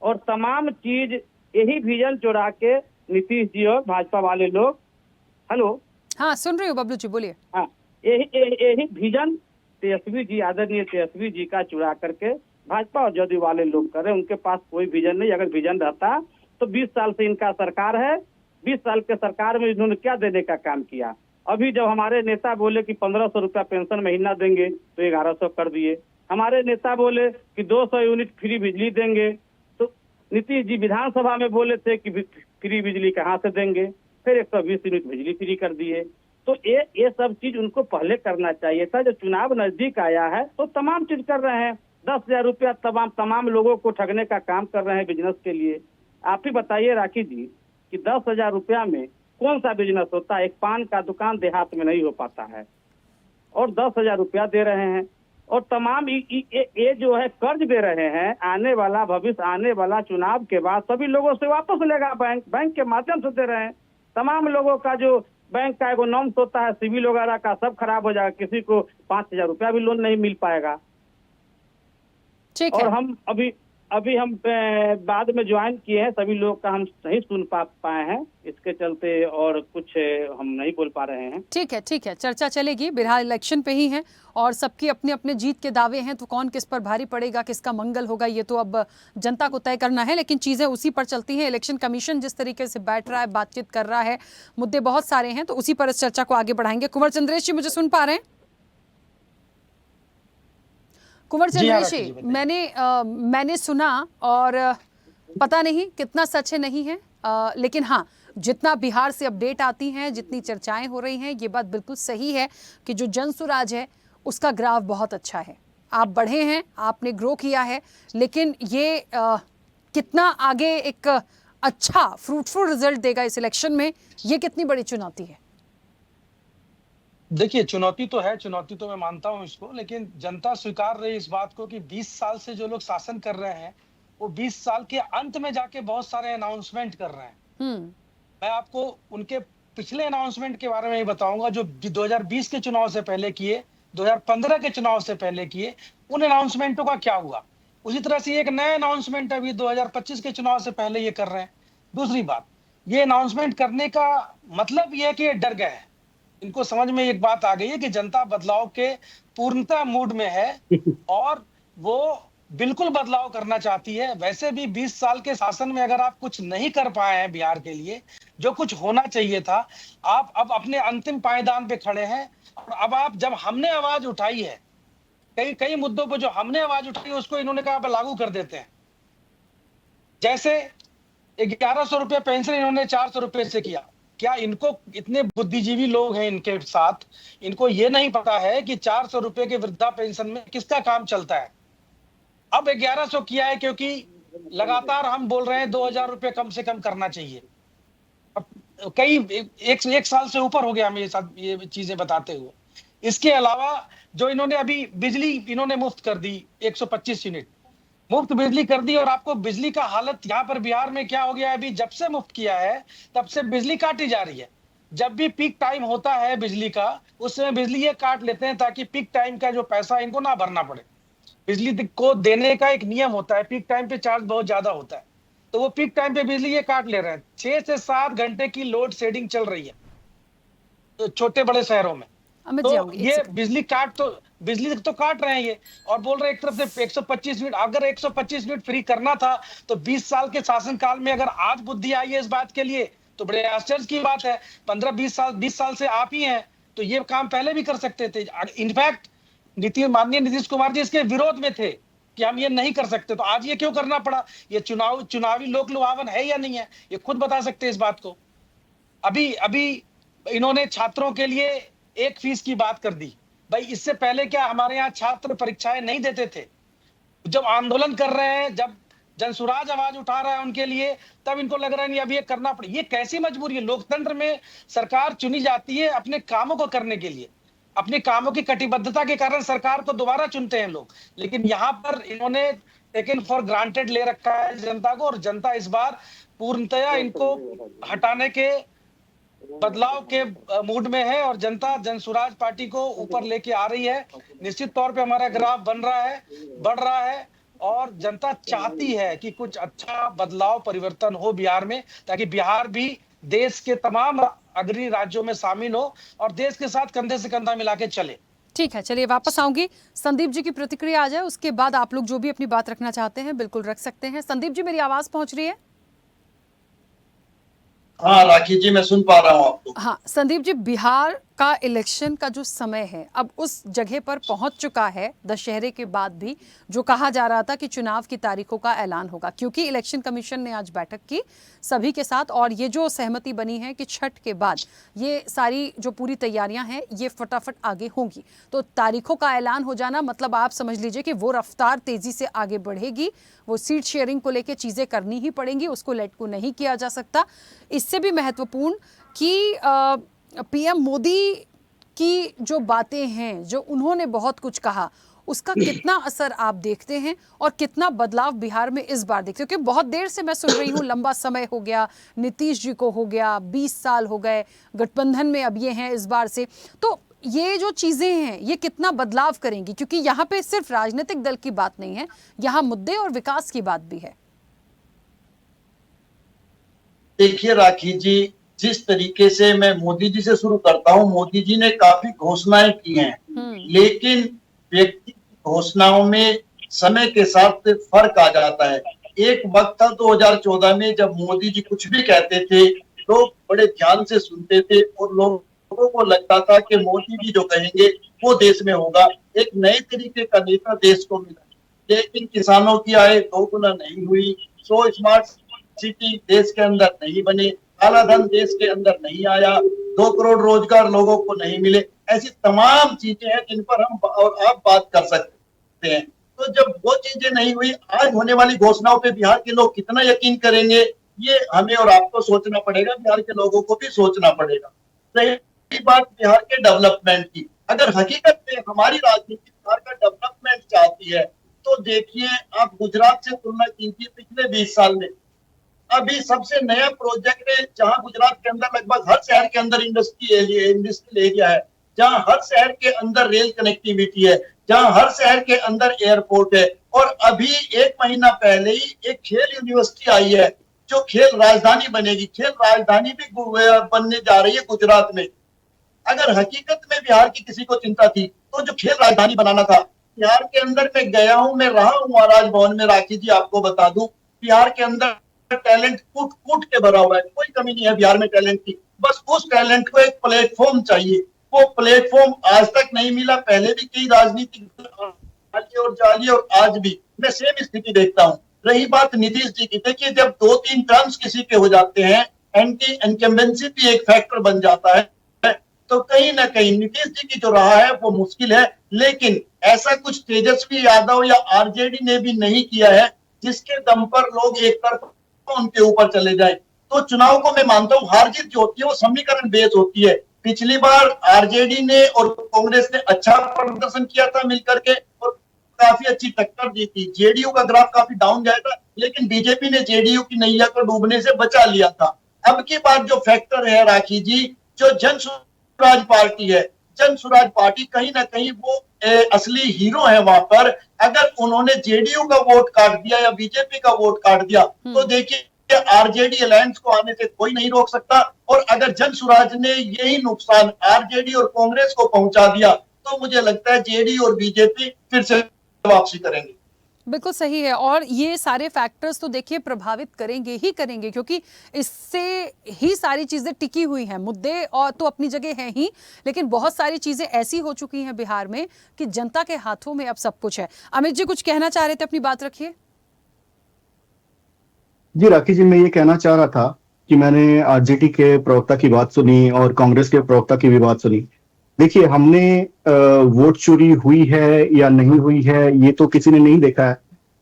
और तमाम चीज यही विजन चुरा के नीतीश जी और भाजपा वाले लोग, हेलो हाँ सुन रही हूँ बबलू जी, बोलिए। हाँ, यही विजन तेजस्वी जी, आदरणीय तेजस्वी जी का चुरा करके भाजपा और जदयू वाले लोग कर रहे हैं। उनके पास कोई विजन नहीं। अगर विजन रहता तो 20 साल से इनका सरकार है, 20 साल के सरकार में इन्होंने क्या देने का काम किया? अभी जब हमारे नेता बोले कि 1500 रुपया पेंशन महीना देंगे तो 1100 कर दिए। हमारे नेता बोले कि 200 यूनिट फ्री बिजली देंगे, तो नीतीश जी विधानसभा में बोले थे कि फ्री बिजली कहाँ से देंगे, फिर 120 यूनिट बिजली फ्री कर दिए। तो ये सब चीज उनको पहले करना चाहिए था। जो चुनाव नजदीक आया है तो तमाम चीज कर रहे हैं, 10,000 रुपया तमाम लोगों को ठगने का काम कर रहे हैं बिजनेस के लिए। आप ही बताइए राखी जी कि 10,000 रुपया में कौन सा बिजनेस होता है? एक पान का दुकान देहात में नहीं हो पाता है, और 10,000 रुपया दे रहे हैं। और तमाम ये जो है कर्ज दे रहे हैं, आने वाला भविष्य, आने वाला चुनाव के बाद सभी लोगों से वापस लेगा बैंक के माध्यम से दे रहे हैं। तमाम लोगों का जो बैंक का एगो नॉर्म्स होता है, सिविल वगैरह का, सब खराब हो जाएगा, किसी को 5,000 रुपया भी लोन नहीं मिल पाएगा। ठीक और है। हम अभी हम बाद में ज्वाइन किए हैं, सभी लोग का हम नहीं सुन पाए हैं, इसके चलते और कुछ हम नहीं बोल पा रहे हैं। ठीक है, चर्चा चलेगी। बिहार इलेक्शन पे ही है और सबकी अपने अपने जीत के दावे हैं, तो कौन किस पर भारी पड़ेगा, किसका मंगल होगा, ये तो अब जनता को तय करना है। लेकिन चीजें उसी पर चलती हैं। इलेक्शन कमीशन जिस तरीके से बैठ रहा है, बातचीत कर रहा है, मुद्दे बहुत सारे हैं, तो उसी पर इस चर्चा को आगे बढ़ाएंगे। कुंवर चंद्रेश जी, मुझे सुन पा रहे हैं? कुंवर चंद्रेश जी, मैंने सुना और पता नहीं कितना सच है नहीं है, लेकिन हाँ, जितना बिहार से अपडेट आती हैं, जितनी चर्चाएं हो रही हैं, ये बात बिल्कुल सही है कि जो जनसुराज है उसका ग्राफ बहुत अच्छा है। आप बढ़े हैं, आपने ग्रो किया है, लेकिन ये कितना आगे एक अच्छा फ्रूटफुल रिजल्ट देगा इस इलेक्शन में, ये कितनी बड़ी चुनौती है? देखिए, चुनौती तो है, चुनौती तो मैं मानता हूं इसको, लेकिन जनता स्वीकार रही इस बात को कि 20 साल से जो लोग शासन कर रहे हैं, वो 20 साल के अंत में जाके बहुत सारे अनाउंसमेंट कर रहे हैं। मैं आपको उनके पिछले अनाउंसमेंट के बारे में ही बताऊंगा, जो 2020 के चुनाव से पहले किए, 2015 के चुनाव से पहले किए, उन अनाउंसमेंटों का क्या हुआ। उसी तरह से एक नया अनाउंसमेंट अभी 2025 के चुनाव से पहले ये कर रहे हैं। दूसरी बात, ये अनाउंसमेंट करने का मतलब ये है कि ये डर गए हैं। इनको समझ में एक बात आ गई है कि जनता बदलाव के पूर्णता मूड में है और वो बिल्कुल बदलाव करना चाहती है। वैसे भी 20 साल के शासन में अगर आप कुछ नहीं कर पाए हैं बिहार के लिए, जो कुछ होना चाहिए था, आप अब अपने अंतिम पायदान पे खड़े हैं। और अब आप, जब हमने आवाज उठाई है, कई मुद्दों पर जो हमने आवाज उठाई है, उसको इन्होंने कहा लागू कर देते हैं। जैसे 1100 रुपये पेंशन इन्होंने 400 रुपये से किया। क्या इनको, इतने बुद्धिजीवी लोग हैं इनके साथ, इनको ये नहीं पता है कि 400 रुपये के वृद्धा पेंशन में किसका काम चलता है? अब 1100 किया है क्योंकि लगातार हम बोल रहे हैं 2000 रुपये कम से कम करना चाहिए। अब एक साल से ऊपर हो गया हमें ये चीजें बताते हुए। इसके अलावा जो इन्होंने अभी बिजली इन्होंने मुफ्त कर दी, 125 यूनिट मुफ्त बिजली कर दी। और आपको बिजली का हालत यहाँ पर बिहार में क्या हो गया है, अभी जब से मुफ्त किया है तब से बिजली काटी जा रही है। जब भी पीक टाइम होता है बिजली का, उस समय बिजली ये काट लेते हैं ताकि पीक टाइम का जो पैसा इनको ना भरना पड़े। बिजली को देने का एक नियम होता है, पीक टाइम पे चार्ज बहुत ज्यादा होता है, तो वो पीक टाइम पे बिजली ये काट ले रहे हैं। 6 से 7 घंटे की लोड शेडिंग चल रही है तो छोटे बड़े शहरों में। तो ये बिजली तो काट रहे हैं ये, और बोल रहे हैं एक तरफ से 125 यूनिट। अगर 125 यूनिट फ्री करना था तो 20 साल के शासन काल में अगर आज बुद्धि आई है इस बात के लिए, तो बड़े आश्चर्य की बात है। 20 साल से आप ही हैं, तो ये काम पहले भी कर सकते थे। इनफैक्ट माननीय नीतीश कुमार जी इसके विरोध में थे कि हम ये नहीं कर सकते, तो आज ये क्यों करना पड़ा? ये चुनावी लोक लुभावन है या नहीं है, ये खुद बता सकते इस बात को। अभी इन्होंने छात्रों के लिए एक फीस की बात कर दी। भाई, इससे पहले क्या हमारे यहाँ छात्र परीक्षाएं नहीं देते थे? जब आंदोलन कर रहे हैं, जब जनसुराज आवाज उठा रहा है उनके लिए, तब इनको लग रहा है नहीं अब ये करना पड़े। ये कैसी मजबूरी है? लोकतंत्र में सरकार चुनी जाती है अपने कामों को करने के लिए, अपने कामों की कटिबद्धता के कारण सरकार को दोबारा चुनते हैं लोग। लेकिन यहाँ पर इन्होंने टेकन फॉर ग्रांटेड ले रखा है जनता को, और जनता इस बार पूर्णतया इनको हटाने के बदलाव के मूड में है और जनता जनसुराज पार्टी को ऊपर लेके आ रही है। निश्चित तौर पे हमारा ग्राफ बढ़ रहा है और जनता चाहती है कि कुछ अच्छा बदलाव परिवर्तन हो बिहार में, ताकि बिहार भी देश के तमाम अग्रणी राज्यों में शामिल हो और देश के साथ कंधे से कंधा मिला के चले। ठीक है, चलिए वापस आऊंगी। संदीप जी की प्रतिक्रिया आ जाए, उसके बाद आप लोग जो भी अपनी बात रखना चाहते हैं बिल्कुल रख सकते हैं। संदीप जी, मेरी आवाज पहुंच रही है? हाँ राखी जी, मैं सुन पा रहा हूँ आपको। हाँ संदीप जी, बिहार का इलेक्शन का जो समय है अब उस जगह पर पहुंच चुका है, दशहरे के बाद भी जो कहा जा रहा था कि चुनाव की तारीखों का ऐलान होगा, क्योंकि इलेक्शन कमीशन ने आज बैठक की सभी के साथ और ये जो सहमति बनी है कि छठ के बाद ये सारी जो पूरी तैयारियां हैं ये फटाफट आगे होंगी, तो तारीखों का ऐलान हो जाना मतलब आप समझ लीजिए कि वो रफ्तार तेजी से आगे बढ़ेगी। वो सीट शेयरिंग को लेकर चीजें करनी ही पड़ेंगी, उसको लेट को नहीं किया जा सकता। इससे भी महत्वपूर्ण कि पीएम मोदी की जो बातें हैं, जो उन्होंने बहुत कुछ कहा, उसका कितना असर आप देखते हैं और कितना बदलाव बिहार में इस बार देखते हो? क्योंकि बहुत देर से मैं सुन रही हूँ, लंबा समय हो गया, नीतीश जी को हो गया, 20 साल हो गए, गठबंधन में अब ये हैं इस बार से, तो ये जो चीजें हैं ये कितना बदलाव करेंगी, क्योंकि यहाँ पे सिर्फ राजनीतिक दल की बात नहीं है, यहाँ मुद्दे और विकास की बात भी है। देखिए राखी जी, जिस तरीके से मैं मोदी जी से शुरू करता हूं, मोदी जी ने काफी घोषणाएं की हैं, लेकिन व्यक्ति की घोषणाओं में समय के साथ फर्क आ जाता है। एक वक्त था 2014 में जब मोदी जी कुछ भी कहते थे, लोग बड़े ध्यान से सुनते थे और लोगों को लगता था कि मोदी जी जो कहेंगे वो देश में होगा। एक नए तरीके का नेता देश को मिला, लेकिन किसानों की आय 2 गुना नहीं हुई, 100 स्मार्ट सिटी देश के अंदर नहीं बने, काला धन देश के अंदर नहीं आया, 2 करोड़ रोजगार लोगों को नहीं मिले। ऐसी तमाम चीजें हैं जिन पर हम और आप बात कर सकते हैं। तो जब वो चीजें नहीं हुई, आज होने वाली घोषणाओं पे बिहार के लोग कितना यकीन करेंगे, ये हमें और आपको सोचना पड़ेगा, बिहार के लोगों को भी सोचना पड़ेगा। रही बात बिहार के डेवलपमेंट की, अगर हकीकत में हमारी राजनीति बिहार का डेवलपमेंट चाहती है तो देखिए, आप गुजरात से तुलना कीजिए पिछले 20 साल में। अभी सबसे नया प्रोजेक्ट है जहां गुजरात के अंदर लगभग हर शहर के अंदर इंडस्ट्रियल एरिया है, जहां हर शहर के अंदर रेल कनेक्टिविटी है, जहां हर शहर के अंदर एयरपोर्ट है। और अभी 1 महीना पहले ही एक खेल यूनिवर्सिटी आई है जो खेल राजधानी बनेगी। खेल राजधानी भी बनने जा रही है गुजरात में। अगर हकीकत में बिहार की किसी को चिंता थी तो जो खेल राजधानी बनाना था, बिहार के अंदर मैं गया हूं, मैं रहा हूं राजभवन में। राखी जी आपको बता दूं, बिहार के अंदर टैलेंट कूट कूट के भरा हुआ है, कोई कमी नहीं है बिहार में टैलेंट की। बस उस टैलेंट को एक प्लेटफॉर्म चाहिए, वो प्लेटफॉर्म आज तक नहीं मिला। पहले भी कई राजनीतिक और जाली और आज भी मैं सेम स्थिति देखता हूँ। रही बात नीतीश जी की, देखिए जब 2-3 टर्म्स किसी के हो जाते हैं, एंटी इनकम्बेंसी भी एक फैक्टर बन जाता है, तो कहीं ना कहीं नीतीश जी की जो रहा है वो मुश्किल है। लेकिन ऐसा कुछ तेजस्वी यादव या आरजेडी ने भी नहीं किया है जिसके दम पर लोग एक तरफ उनके ऊपर चले जाए। तो चुनाव को मैं मानता हूं हार जीत जो होती है वो समीकरण बेस होती है। पिछली बार आरजेडी ने और कांग्रेस ने अच्छा प्रदर्शन किया था मिलकर के और काफी अच्छी टक्कर दी थी। जेडीयू का ग्राफ काफी डाउन गया था, लेकिन बीजेपी ने जेडीयू की नैया को डूबने से बचा लिया था। अब की बार जो फैक्टर है राखी जी, जो जन स्वराज पार्टी है, जन स्वराज पार्टी कहीं ना कहीं वो असली हीरो है वहां पर। अगर उन्होंने जेडीयू का वोट काट दिया या बीजेपी का वोट काट दिया तो देखिए आरजेडी अलायंस को आने से कोई नहीं रोक सकता। और अगर जन स्वराज ने यही नुकसान आरजेडी और कांग्रेस को पहुंचा दिया तो मुझे लगता है जेडीयू और बीजेपी फिर से वापसी करेंगे। बिल्कुल सही है, और ये सारे फैक्टर्स तो देखिए प्रभावित करेंगे ही करेंगे, क्योंकि इससे ही सारी चीज़ें टिकी हुई हैं। मुद्दे और तो अपनी जगह हैं ही, लेकिन बहुत सारी चीज़ें ऐसी हो चुकी हैं बिहार में कि जनता के हाथों में अब सब कुछ है। अमित जी कुछ कहना चाह रहे थे, अपनी बात रखिए। जी राखी जी, मैं ये कहना चाह रहा था कि मैंने आरजेडी के प्रवक्ता की बात सुनी और कांग्रेस के प्रवक्ता की भी बात सुनी। देखिए, हमने वोट चोरी हुई है या नहीं हुई है ये तो किसी ने नहीं देखा है,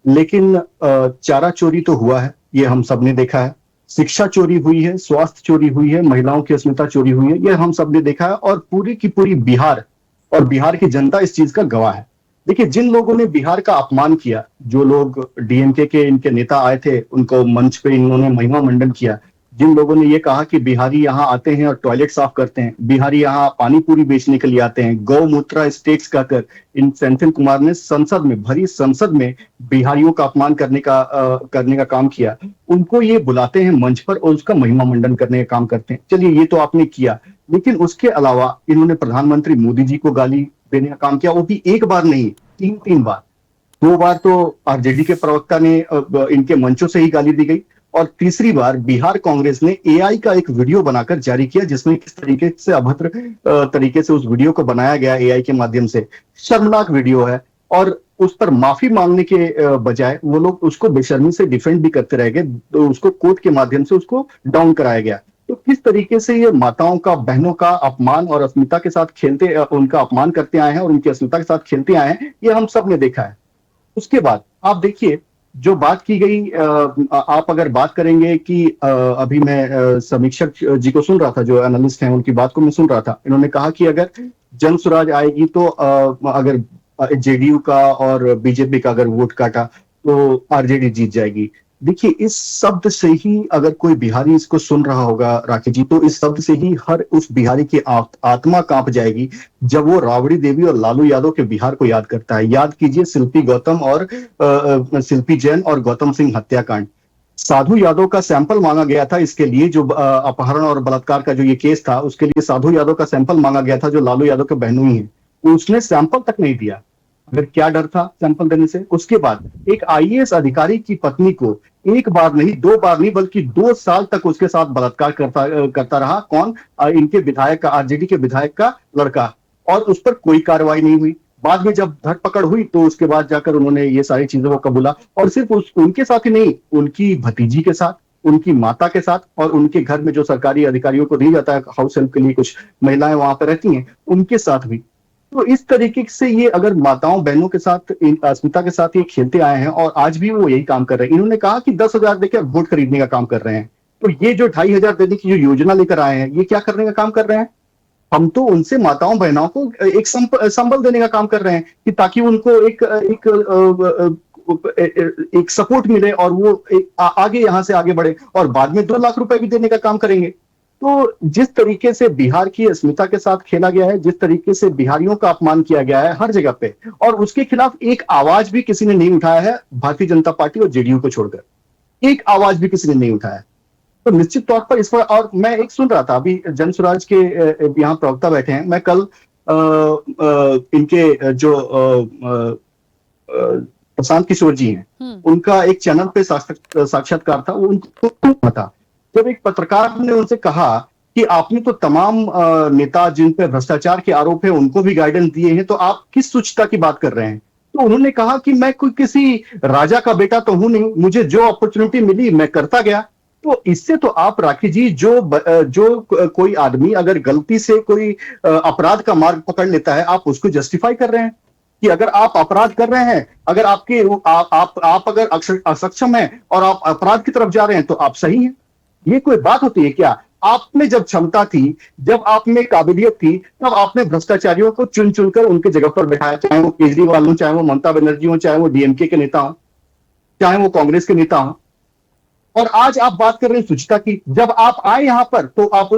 लेकिन चारा चोरी तो हुआ है, ये हम सब ने देखा है। शिक्षा चोरी हुई है, स्वास्थ्य चोरी हुई है, महिलाओं की अस्मिता चोरी हुई है, ये हम सब ने देखा है। और पूरी की पूरी बिहार और बिहार की जनता इस चीज का गवाह है। देखिए, जिन लोगों ने बिहार का अपमान किया, जो लोग डीएमके के इनके नेता आए थे, उनको मंच पे इन्होंने महिमा मंडन किया। जिन लोगों ने ये कहा कि बिहारी यहाँ आते हैं और टॉयलेट साफ करते हैं, बिहारी यहाँ पानी पूरी बेचने के लिए आते हैं, गौमूत्र स्टेक्स कहकर इन सेंथिल कुमार ने संसद में, भरी संसद में बिहारियों का अपमान करने का काम किया। उनको ये बुलाते हैं मंच पर और उसका महिमा मंडन करने का काम करते हैं। चलिए, ये तो आपने किया, लेकिन उसके अलावा इन्होंने प्रधानमंत्री मोदी जी को गाली देने का काम किया, वो भी एक बार नहीं, 3 बार। 2 बार तो आरजेडी के प्रवक्ता ने इनके मंचों से ही गाली दी गई, और तीसरी बार बिहार कांग्रेस ने एआई का एक वीडियो बनाकर जारी किया, जिसमें किस तरीके से अभद्र तरीके से उस वीडियो को बनाया गया एआई के माध्यम से। शर्मनाक वीडियो है, और उस पर माफी मांगने के बजाय वो लोग उसको बेशर्मी से डिफेंड भी करते रह गए, तो उसको कोर्ट के माध्यम से उसको डाउन कराया गया। तो किस तरीके से ये माताओं का, बहनों का अपमान और अस्मिता के साथ खेलते, उनका अपमान करते आए हैं और उनकी अस्मिता के साथ खेलते आए हैं, ये हम सब ने देखा है। उसके बाद आप देखिए, जो बात की गई, आप अगर बात करेंगे कि अभी मैं समीक्षक जी को सुन रहा था, जो एनालिस्ट हैं उनकी बात को मैं सुन रहा था। इन्होंने कहा कि अगर जन स्वराज आएगी तो अगर जेडीयू का और बीजेपी का अगर वोट काटा तो आरजेडी जीत जाएगी। देखिए, इस शब्द से ही अगर कोई बिहारी इसको सुन रहा होगा राकेश जी, तो इस शब्द से ही हर उस बिहारी की आत्मा कांप जाएगी जब वो राबड़ी देवी और लालू यादव के बिहार को याद करता है। याद कीजिए शिल्पी गौतम और शिल्पी जैन और गौतम सिंह हत्याकांड। साधु यादव का सैंपल मांगा गया था इसके लिए, जो अपहरण और बलात्कार का जो ये केस था, उसके लिए साधु यादव का सैंपल मांगा गया था, जो लालू यादव के बहनोई है। उसने सैंपल तक नहीं दिया। अगर क्या डर था सैंपल देने से? उसके बाद एक आईएएस अधिकारी की पत्नी को एक बार नहीं, दो बार नहीं, बल्कि 2 साल तक उसके साथ बलात्कार करता रहा। कौन? इनके विधायक का, आरजेडी के विधायक का लड़का, और उस पर कोई कार्रवाई नहीं हुई। बाद में जब धरपकड़ हुई तो उसके बाद जाकर उन्होंने ये सारी चीजों को कबूला, और सिर्फ उनके साथ ही नहीं, उनकी भतीजी के साथ, उनकी माता के साथ, और उनके घर में जो सरकारी अधिकारियों को दिया जाता है हाउस हेल्प के लिए, कुछ महिलाएं वहां पर रहती हैं, उनके साथ भी। तो इस तरीके से ये अगर माताओं बहनों के साथ, अस्मिता के साथ ये खेलते आए हैं, और आज भी वो यही काम कर रहे हैं। इन्होंने कहा कि 10,000 देकर वोट खरीदने का काम कर रहे हैं, तो ये जो 2,500 देने की जो योजना लेकर आए हैं, ये क्या करने का काम कर रहे हैं? हम तो उनसे माताओं बहनों को एक संबल देने का काम कर रहे हैं, कि ताकि उनको एक सपोर्ट मिले और वो आगे यहां से आगे बढ़े, और बाद में 2 लाख रुपए भी देने का काम करेंगे। तो जिस तरीके से बिहार की अस्मिता के साथ खेला गया है, जिस तरीके से बिहारियों का अपमान किया गया है हर जगह पे, और उसके खिलाफ एक आवाज भी किसी ने नहीं उठाया है, भारतीय जनता पार्टी और जेडीयू को छोड़कर एक आवाज भी किसी ने नहीं उठाया। तो निश्चित तौर पर इस पर, और मैं एक सुन रहा था अभी, जन स्वराज के यहाँ प्रवक्ता बैठे हैं, मैं कल इनके जो प्रशांत किशोर जी हैं, उनका एक चैनल पे साक्षात्कार था, वो उनको था, जब एक पत्रकार ने उनसे कहा कि आपने तो तमाम नेता जिन पे भ्रष्टाचार के आरोप है उनको भी गाइडेंस दिए हैं, तो आप किस सूचिता की बात कर रहे हैं? तो उन्होंने कहा कि मैं कोई किसी राजा का बेटा तो हूं नहीं, मुझे जो अपॉर्चुनिटी मिली मैं करता गया। तो इससे तो आप राकेश जी, जो कोई आदमी अगर गलती से कोई अपराध का मार्ग पकड़ लेता है, आप उसको जस्टिफाई कर रहे हैं कि अगर आप अपराध कर रहे हैं, अगर आप अगर असक्षम हैं और आप अपराध की तरफ जा रहे हैं, तो आप सही हैं। ये कोई बात होती है क्या? आप में जब क्षमता थी, जब आप में काबिलियत थी, तब आपने भ्रष्टाचारियों को चुन चुनकर उनके जगह पर बैठाया, चाहे वो केजरीवाल हो, चाहे वो ममता बनर्जी हो, चाहे वो डीएमके के नेता हो, चाहे वो कांग्रेस के नेता हो। और आज आप बात कर रहे हैं सुचिता की। जब आप आए यहां पर, तो आप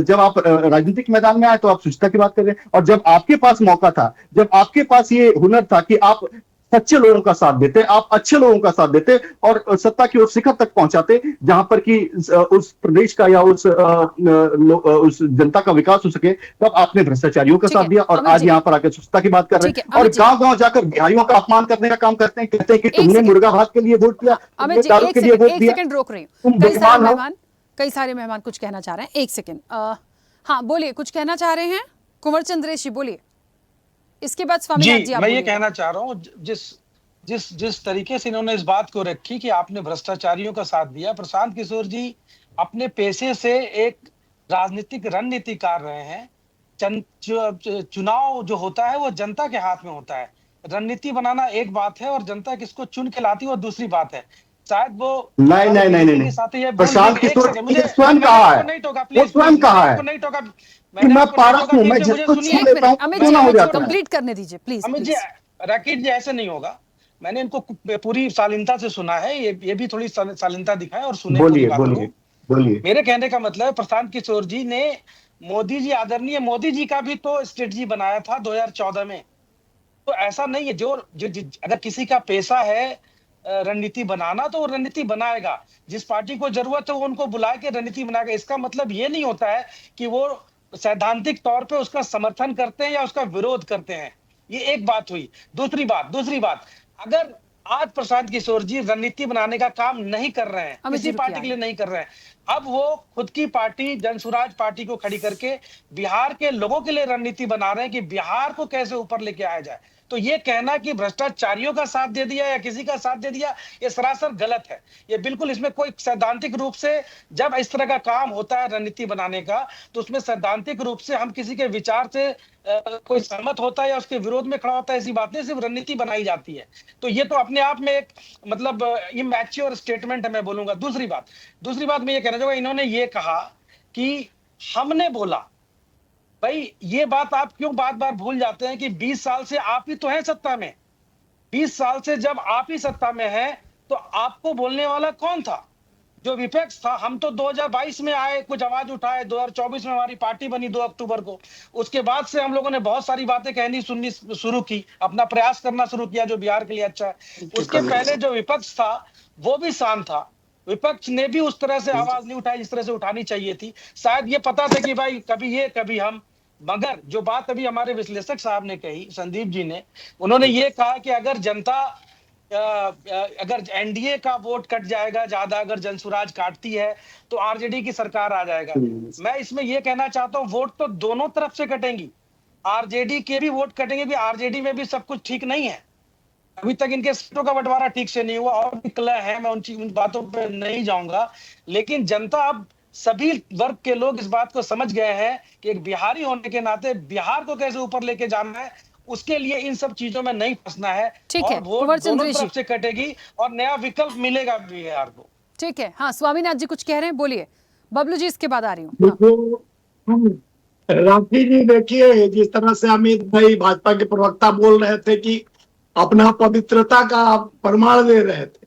जब आप राजनीतिक मैदान में आए तो आप सुचिता की बात कर रहे हैं, और जब आपके पास मौका था, जब आपके पास ये हुनर था कि आप सच्चे लोगों का साथ देते, आप अच्छे लोगों का साथ देते और सत्ता की उस शिखर तक पहुंचाते जहां पर कि उस प्रदेश का या उस जनता का विकास हो सके, तब आपने भ्रष्टाचारियों का साथ दिया, और आज यहाँ पर आकर सुचिता की बात कर रहे हैं, और गांव-गांव जाकर बिहारियों का अपमान करने का काम करते हैं, कहते हैं कि तुमने मुर्गा भात के लिए वोट किया, तुमने दारू के लिए वोट दिया। एक सेकंड रोक रही हूँ, कई सारे मेहमान कुछ कहना चाह रहे हैं। एक सेकंड, हाँ बोलिए, कुछ कहना चाह रहे हैं कुंवर चंद्रेश जी, बोलिए। इसके बाद स्वामीनाथन जी, मैं ये कहना चाह रहा हूँ, जिस तरीके से इन्होंने इस बात को रखी कि आपने भ्रष्टाचारियों का साथ दिया। प्रशांत किशोर जी अपने पेशे से एक राजनीतिक रणनीतिकार रहे हैं। चुनाव जो होता है वो जनता के हाथ में होता है। रणनीति बनाना एक बात है और जनता किसको चुन के लाती है वो दूसरी बात है। शायद वो नहीं, प्रशांत किशोर स्वयं कहा है, वो स्वयं कहा है कि मैं पारस हूं, मैं जिसको छू लेता हूं कंप्लीट करने दीजिए प्लीज। अमित जी, राकेश जी, ऐसे नहीं होगा। मैंने इनको पूरी शालीनता से सुना है, ये भी थोड़ी शालीनता दिखाएं और सुने। बोलिए। मेरे कहने का मतलब है, प्रशांत किशोर जी ने मोदी जी, आदरणीय मोदी जी का भी तो स्ट्रेटजी बनाया था 2014 में। तो ऐसा नहीं है, जो अगर किसी का पेशा है रणनीति बनाना, तो वो रणनीति बनाएगा। जिस पार्टी को जरूरत है वो उनको बुला के रणनीति बनाएगा। इसका मतलब ये नहीं होता है कि वो सैद्धांतिक तौर पे उसका समर्थन करते हैं या उसका विरोध करते हैं। ये एक बात हुई। दूसरी बात, अगर आज प्रशांत किशोर जी रणनीति बनाने का काम नहीं कर रहे हैं, किसी पार्टी के लिए नहीं कर रहे हैं, अब वो खुद की पार्टी जन स्वराज पार्टी को खड़ी करके बिहार के लोगों के लिए रणनीति बना रहे हैं कि बिहार को कैसे ऊपर लेके आया जाए। तो ये कहना कि भ्रष्टाचारियों का साथ दे दिया या किसी का साथ दे दिया, ये सरासर गलत है। ये बिल्कुल, इसमें कोई सैद्धांतिक रूप से जब इस तरह का काम होता है रणनीति बनाने का, तो उसमें सैद्धांतिक रूप से हम किसी के विचार से कोई सहमत होता है या उसके विरोध में खड़ा होता है, ऐसी बात नहीं, सिर्फ रणनीति बनाई जाती है। तो ये तो अपने आप में एक मतलब इमैच्योर स्टेटमेंट है, मैं बोलूंगा। दूसरी बात मैं ये कहना चाहूंगा, इन्होंने ये कहा कि हमने बोला। भाई, ये बात आप क्यों बार बार भूल जाते हैं कि 20 साल से आप ही तो हैं सत्ता में। 20 साल से जब आप ही सत्ता में हैं, तो आपको बोलने वाला कौन था? जो विपक्ष था। हम तो 2022 में आए, कुछ आवाज उठाए, 2024 में हमारी पार्टी बनी 2 अक्टूबर को। उसके बाद से हम लोगों ने बहुत सारी बातें कहनी सुननी शुरू की, अपना प्रयास करना शुरू किया जो बिहार के लिए अच्छा है। उसके पहले जो विपक्ष था वो भी शांत था, विपक्ष ने भी उस तरह से आवाज नहीं उठाई जिस तरह से उठानी चाहिए थी। शायद ये पता था कि भाई कभी ये कभी हम, मगर जो बात अभी हमारे विश्लेषक साहब ने कही, संदीप जी ने, उन्होंने ये कहा कि अगर जनता अगर एनडीए का वोट कट जाएगा ज्यादा, अगर जनसुराज काटती है तो आरजेडी की सरकार आ जाएगा। मैं इसमें यह कहना चाहता हूं, वोट तो दोनों तरफ से कटेंगी, आरजेडी के भी वोट कटेंगे भी, आरजेडी में भी सब कुछ ठीक नहीं है। अभी तक इनके सीटों का बंटवारा ठीक से नहीं हुआ और भी कलह है, मैं उन बातों पर नहीं जाऊंगा। लेकिन जनता, अब सभी वर्ग के लोग इस बात को समझ गए हैं कि एक बिहारी होने के नाते बिहार को कैसे ऊपर लेके जाना है, उसके लिए इन सब चीजों में नहीं फंसना है। ठीक है, और वोट दोनों तरफ से कटेगी और नया विकल्प मिलेगा बिहार को। ठीक है। हाँ, स्वामीनाथ जी कुछ कह रहे हैं, बोलिए। बबलू जी इसके बाद आ रही हूँ। राखी जी देखिए, जिस तरह से अमित भाई भाजपा के प्रवक्ता बोल रहे थे कि अपना पवित्रता का प्रमाण दे रहे थे,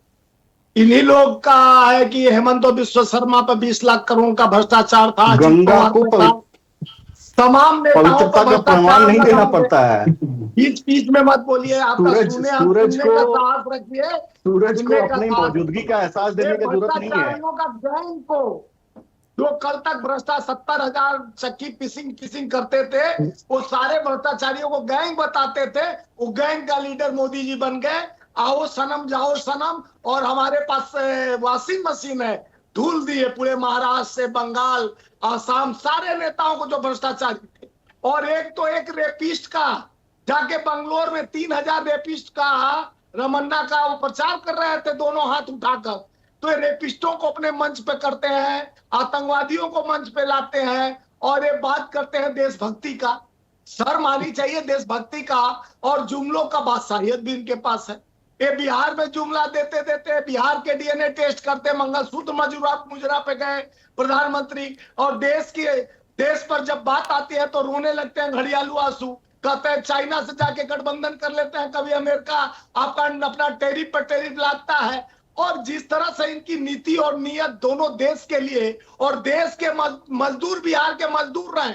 इन्हीं लोग का है कि हेमंत विश्व शर्मा पर 20 लाख करोड़ का भ्रष्टाचार था। गंगा को तमाम पवित्रता का प्रमाण नहीं देना पड़ता है। बीच बीच में मत बोलिए, आपका सुनने का साहस रखिए। सूरज को अपनी मौजूदगी का एहसास देने की जरूरत नहीं है। का गैंग को जो कल तक भ्रष्टाचार 70,000 चक्की पिसिंग करते थे, वो सारे भ्रष्टाचारियों को गैंग बताते थे। वो गैंग का लीडर मोदी जी बन गए। आओ सनम जाओ सनम, और हमारे पास वॉशिंग मशीन है, धूल दिए पूरे महाराष्ट्र से बंगाल आसाम सारे नेताओं को जो भ्रष्टाचारी थे। और एक रेपिस्ट का जाके बंगलोर में 3,000 रेपिस्ट का रमन्ना का वो प्रचार कर रहे थे दोनों हाथ उठाकर। तो ये रेपिस्टों को अपने मंच पे करते हैं, आतंकवादियों को मंच पे लाते हैं और ये बात करते हैं देशभक्ति का। शर्म आनी चाहिए देशभक्ति का, और जुमलों का बादशाहियत भी इनके पास है। ये बिहार में जुमला देते देते बिहार के डीएनए टेस्ट करते, मंगलसूत्र मुजरा पे गए प्रधानमंत्री, और देश पर जब बात आती है तो रोने लगते हैं घड़ियालू आंसू। कहते हैं चाइना से जाके गठबंधन कर लेते हैं, कभी अमेरिका आपका अपना टेरिफ पर टेरिफ लाता है। और जिस तरह से इनकी नीति और नियत दोनों देश के लिए, और देश के मजदूर बिहार के मजदूर रहे,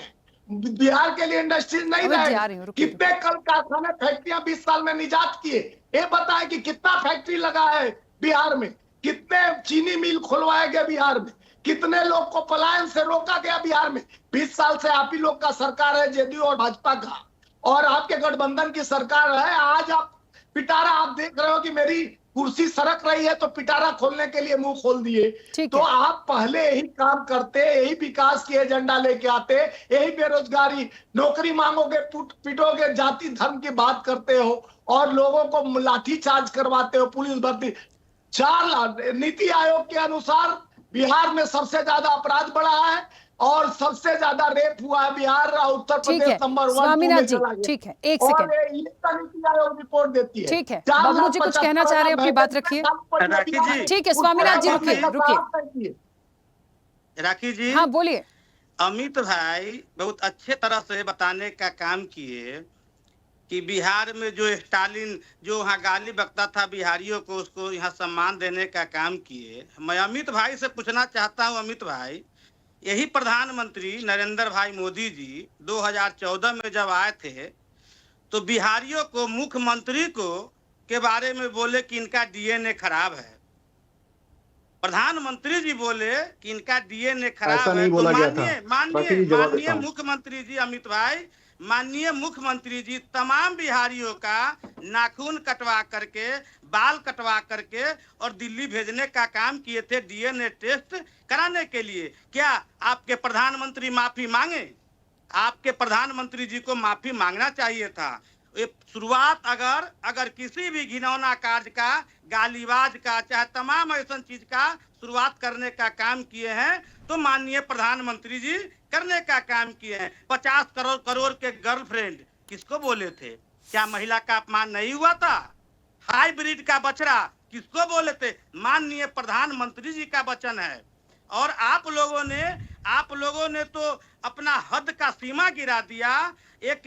बिहार के लिए इंडस्ट्रीज नहीं रहे। कितने कल कारखाने फैक्ट्रियां 20 साल में निजात किए, ये बताएं कि कितना फैक्ट्री लगा है बिहार में, कितने चीनी मिल खुलवाए गए बिहार में, कितने लोग को पलायन से रोका गया बिहार में। 20 साल से आप ही लोग का सरकार है, जेडीयू और भाजपा का, और आपके गठबंधन की सरकार है। आज आप पिटारा, आप देख रहे हो कि मेरी कुर्सी सरक रही है तो पिटारा खोलने के लिए मुंह खोल दिए। तो आप पहले यही काम करते, यही विकास की एजेंडा लेके आते, यही बेरोजगारी, नौकरी मांगोगे, पिटोगे, जाति धर्म की बात करते हो और लोगों को लाठी चार्ज करवाते हो, पुलिस भर्ती। 4 लाख नीति आयोग के अनुसार बिहार में सबसे ज्यादा अपराध बढ़ा है और सबसे ज्यादा रेप हुआ है बिहार, उत्तर प्रदेश नंबर 1। स्वामीनाथ जी ठीक है, एक सेकंड, नीति आयोग रिपोर्ट देती है। ठीक है, बबलू जी कुछ कहना चाह रहे हैं, अपनी बात रखिए। ठीक है स्वामीनाथ जी, रुकिए। राखी जी, हाँ बोलिए। अमित भाई बहुत अच्छे तरह से बताने का काम किए कि बिहार में जो स्टालिन जो वहाँ गाली बकता था बिहारियों को, उसको यहाँ सम्मान देने का काम किए। मैं अमित भाई से पूछना चाहता हूँ, अमित भाई, यही प्रधानमंत्री नरेंद्र भाई मोदी जी 2014 में जब आए थे तो बिहारियों को, मुख्यमंत्री को के बारे में बोले कि इनका डीएनए खराब है। प्रधानमंत्री जी बोले कि इनका डीएनए खराब है। तो माननीय मुख्यमंत्री जी, अमित भाई, माननीय मुख्यमंत्री जी तमाम बिहारियों का नाखून कटवा करके, बाल कटवा करके और दिल्ली भेजने का काम किए थे डीएनए टेस्ट कराने के लिए। क्या आपके प्रधानमंत्री माफी मांगे? आपके प्रधानमंत्री जी को माफी मांगना चाहिए था। ये शुरुआत अगर किसी भी घिनौना कार्य का, गालीबाज का, चाहे तमाम ऐसा चीज का शुरुआत करने का काम किए हैं तो माननीय प्रधानमंत्री जी करने का काम किए हैं। 50 करोड़ के गर्लफ्रेंड किसको बोले थे? क्या महिला का अपमान नहीं हुआ था? हाइब्रिड का बछड़ा किसको बोले थे? माननीय प्रधानमंत्री जी का वचन है। और आप लोगों ने तो अपना हद का सीमा गिरा दिया। एक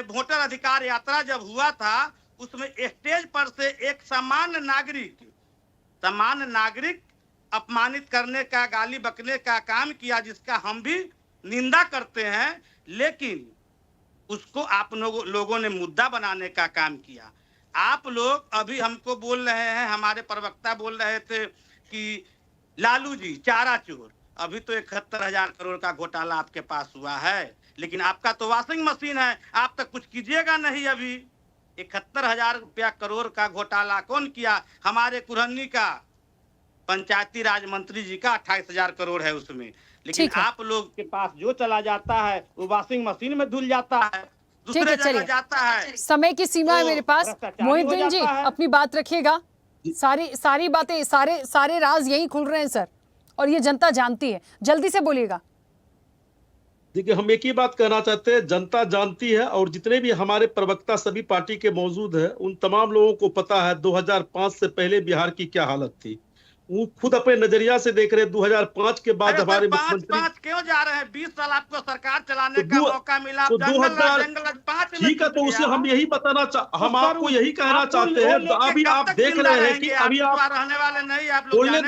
वोटर अधिकार यात्रा जब हुआ था उसमें स्टेज पर से एक सामान्य नागरिक सामान्य नागरिक अपमानित करने का, गाली बकने का काम किया, जिसका हम भी निंदा करते हैं, लेकिन उसको आप लोगों ने मुद्दा बनाने का काम किया। आप लोग अभी हमको बोल रहे हैं, हमारे प्रवक्ता बोल रहे थे कि लालू जी चारा चोर। अभी तो 71,000 करोड़ का घोटाला आपके पास हुआ है, लेकिन आपका तो वॉशिंग मशीन है, आप तक कुछ कीजिएगा नहीं। अभी 71,000 रुपया करोड़ का घोटाला कौन किया? हमारे कुरहनी का पंचायती राज मंत्री जी का 28,000 करोड़ है उसमें, लेकिन आप लोग के पास जो चला जाता है वो वॉशिंग मशीन में धुल जाता है, दूसरे जगह जाता है। समय की सीमा है मेरे पास। मोहिउद्दीन जी अपनी बात रखिएगा। सारी बातें, सारे राज यही खुल रहे हैं सर, और ये जनता जानती है। जल्दी से बोलिएगा। देखिए, हम एक ही बात कहना चाहते हैं, जनता जानती है, और जितने भी हमारे प्रवक्ता सभी पार्टी के मौजूद है, उन तमाम लोगों को पता है 2005 से पहले बिहार की क्या हालत थी। वो खुद अपने नजरिया से देख रहे हैं। 2005 के बाद हमारे मुख्यमंत्री क्यों जा रहे हैं? 20 साल आपको सरकार चलाने का मौका मिला, तो 2005 ठीक है, तो उसे हम यही बताना हम आपको यही कहना चाहते हैं। अभी आप देख रहे हैं कि अभी आप रहने वाले नहीं, आप बोलने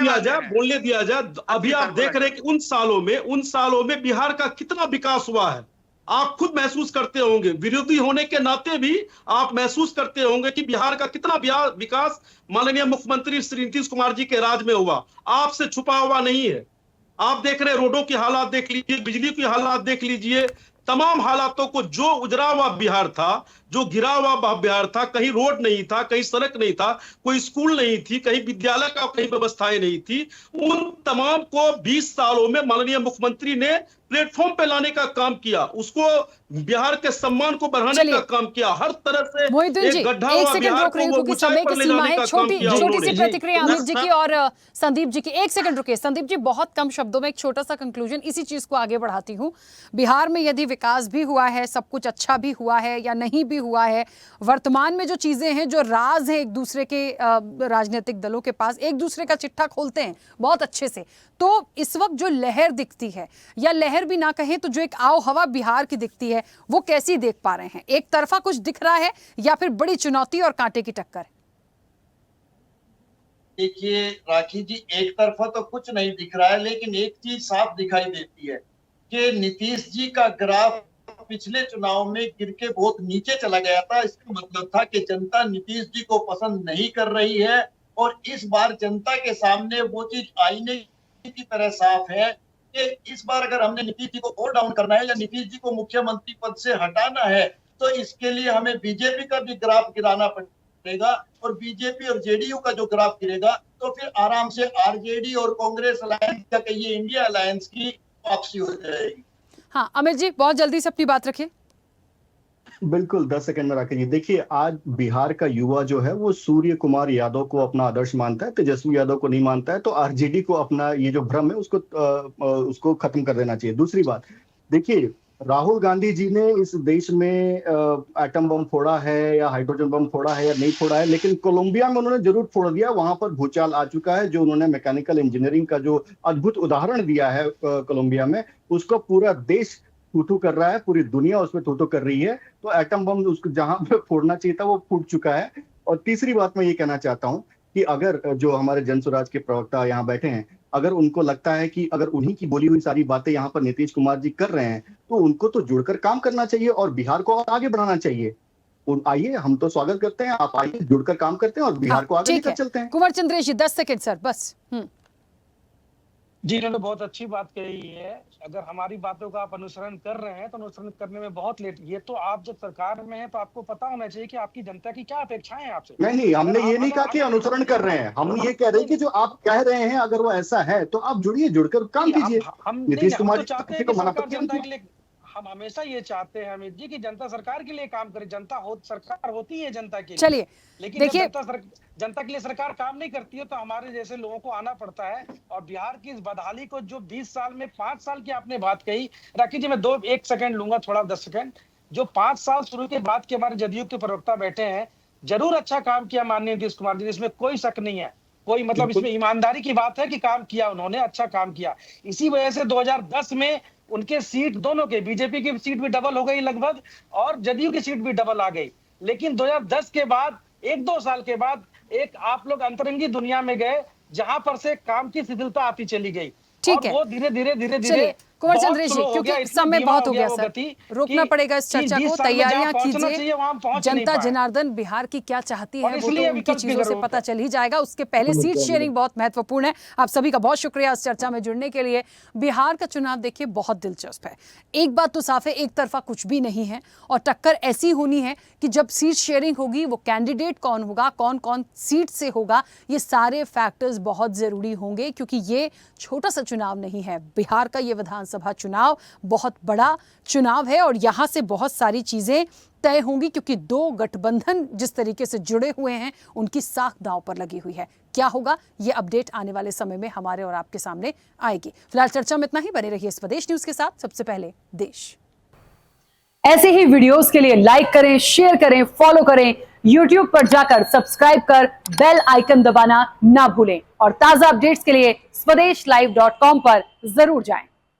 दिया जाए। अभी आप देख रहे हैं कि उन सालों में बिहार का कितना विकास हुआ है। आप खुद महसूस करते होंगे, विरोधी होने के नाते भी आप महसूस करते होंगे कि बिहार का कितना विकास माननीय मुख्यमंत्री श्री नीतीश कुमार जी के राज में हुआ। आपसे छुपा हुआ नहीं है। आप देख रहे, रोडों की हालात देख लीजिए, बिजली की हालात देख लीजिए, तमाम हालातों को, जो उजरा हुआ बिहार था, जो गिरा हुआ बिहार था, कहीं रोड नहीं था, कहीं सड़क नहीं था, कोई स्कूल नहीं थी, कहीं विद्यालय का कहीं व्यवस्थाएं नहीं थी, उन तमाम को 20 सालों में माननीय मुख्यमंत्री ने प्लेटफॉर्म पे लाने का काम किया, उसको बिहार के सम्मान को बढ़ाने का काम किया, हर तरह से एक गड्ढा हुआ बिहार को वो ऊंचाई पर ले जाने का काम किया। छोटी सी प्रतिक्रिया अमित जी की और संदीप जी की। एक सेकंड रुकिए संदीप जी, बहुत कम शब्दों में एक छोटा सा कंक्लूजन इसी चीज को आगे बढ़ाती हूँ। बिहार में यदि विकास भी हुआ है, सब कुछ अच्छा भी हुआ है या नहीं भी हुआ है, वर्तमान में जो चीजें हैं, जो राज है एक दूसरे के राजनीतिक दलों के पास, एक दूसरे का चिट्ठा खोलते हैं बहुत अच्छे से, तो इस वक्त जो लहर दिखती है, या लहर भी ना कहें तो जो एक आओ हवा बिहार की दिखती है, वो कैसी देख पा रहे हैं? एक तरफा कुछ दिख रहा है या फिर बड़ी चुनौती और कांटे की टक्कर है? देखिए राखी जी, एक तरफा तो कुछ नहीं दिख रहा है, लेकिन एक चीज साफ दिखाई देती है कि नीतीश जी का ग्राफ पिछले चुनाव में गिर के बहुत नीचे चला गया था। इसका मतलब था कि जनता नीतीश जी को पसंद नहीं कर रही है, और इस बार जनता के सामने वो चीज आईने की तरह साफ है कि इस बार अगर हमने नीतीश जी को और डाउन करना है या नीतीश जी को मुख्यमंत्री पद से हटाना है, तो इसके लिए हमें बीजेपी का भी ग्राफ गिराना पड़ेगा, और बीजेपी और जेडीयू का जो ग्राफ गिरेगा तो फिर आराम से आरजेडी और कांग्रेस अलायंस या कहिए इंडिया अलायंस की वापसी हो जाएगी। हाँ अमित जी, बहुत जल्दी से अपनी बात रखिए। बिल्कुल 10 सेकंड में रखिए। देखिए, आज बिहार का युवा जो है वो सूर्य कुमार यादव को अपना आदर्श मानता है, तेजस्वी यादव को नहीं मानता है। तो आरजेडी को अपना ये जो भ्रम है उसको खत्म कर देना चाहिए। दूसरी बात, देखिए राहुल गांधी जी ने इस देश में एटम बम फोड़ा है या हाइड्रोजन बम फोड़ा है या नहीं फोड़ा है, लेकिन कोलंबिया में उन्होंने जरूर फोड़ दिया। वहां पर भूचाल आ चुका है। जो उन्होंने मैकेनिकल इंजीनियरिंग का जो अद्भुत उदाहरण दिया है कोलंबिया में, उसको पूरा देश थू कर रहा है, पूरी दुनिया उसमें थू कर रही है। तो एटम बम उसको जहां पे फोड़ना चाहिए था वो फूट चुका है। और तीसरी बात मैं ये कहना चाहता हूं कि अगर जो हमारे जन स्वराज के प्रवक्ता यहाँ बैठे हैं, अगर उनको लगता है कि अगर उन्हीं की बोली हुई सारी बातें यहाँ पर नीतीश कुमार जी कर रहे हैं, तो उनको तो जुड़कर काम करना चाहिए और बिहार को और आगे बढ़ाना चाहिए। आइए, हम तो स्वागत करते हैं, आप आइए, जुड़कर काम करते हैं और बिहार को आगे लेकर चलते हैं। कुंवर चंद्रेश जी 10 सेकंड सर बस। जी, इन्होंने बहुत अच्छी बात कही है। अगर हमारी बातों का आप अनुसरण कर रहे हैं तो अनुसरण करने में बहुत लेट, ये तो आप जब सरकार में हैं तो आपको पता होना चाहिए कि आपकी जनता की क्या अपेक्षाएं हैं आपसे। नहीं, हमने ये नहीं कहा कि अनुसरण कर रहे हैं, हम ये कह रहे हैं कि जो आप कह रहे हैं अगर वो ऐसा है तो आप जुड़िए, जुड़कर काम कीजिए। नीतीश कुमार चाहते हैं कि सरकार जनता के लिए, हम हमेशा ये चाहते हैं अमित जी कि जनता सरकार के लिए काम करे। सरकार होती है जनता के लिए। चलिए, लेकिन देखिए, जनता के लिए सरकार काम नहीं करती है तो हमारे जैसे लोगों को आना पड़ता है। और बिहार की इस बदहाली को जो 20 साल में 5 साल की आपने बात कही, राखी जी मैं 1 सेकंड लूंगा, थोड़ा 10 सेकंड। जो 5 साल शुरू के बाद के हमारे जदयू के प्रवक्ता बैठे हैं, जरूर अच्छा काम किया माननीय नीतीश कुमार जी ने, इसमें कोई शक नहीं है, कोई मतलब इसमें ईमानदारी की बात है कि काम किया उन्होंने, अच्छा काम किया। इसी वजह से 2010 में उनके सीट दोनों के, बीजेपी की सीट भी डबल हो गई लगभग और जदयू की सीट भी डबल आ गई। लेकिन 2010 के बाद 1-2 साल के बाद एक आप लोग अंतरंगी दुनिया में गए जहां पर से काम की शिथिलता आती चली गई। ठीक है, वो धीरे धीरे चलिए कुंवर चंद्रेश जी, क्योंकि समय बहुत हो गया सर, रोकना पड़ेगा इस चर्चा को। तैयारियां कीजिए। जनता जनार्दन बिहार की क्या चाहती है वो तो उनकी चीजों से पता चल ही जाएगा। उसके पहले सीट शेयरिंग बहुत महत्वपूर्ण है। आप सभी का बहुत शुक्रिया इस चर्चा में जुड़ने के लिए। बिहार का चुनाव देखिए बहुत दिलचस्प है। एक बात तो साफ है, एक तरफा कुछ भी नहीं है और टक्कर ऐसी होनी है कि जब सीट शेयरिंग होगी वो कैंडिडेट कौन होगा, कौन कौन सीट से होगा, ये सारे फैक्टर्स बहुत जरूरी होंगे, क्योंकि ये छोटा सा चुनाव नहीं है। बिहार का ये विधानसभा चुनाव बहुत बड़ा चुनाव है और यहां से बहुत सारी चीजें तय होंगी, क्योंकि दो गठबंधन जिस तरीके से जुड़े हुए हैं उनकी साख दांव पर लगी हुई है। क्या होगा ये अपडेट आने वाले समय में हमारे और आपके सामने आएगी। फिलहाल चर्चा में इतना ही। बने रहिए स्वदेश न्यूज के साथ। सबसे पहले देश। ऐसे ही वीडियोस के लिए लाइक करें, शेयर करें, फॉलो करें। YouTube पर जाकर सब्सक्राइब कर बेल आइकन दबाना ना भूलें और ताजा अपडेट्स के लिए स्वदेशलाइव.com पर जरूर जाएं।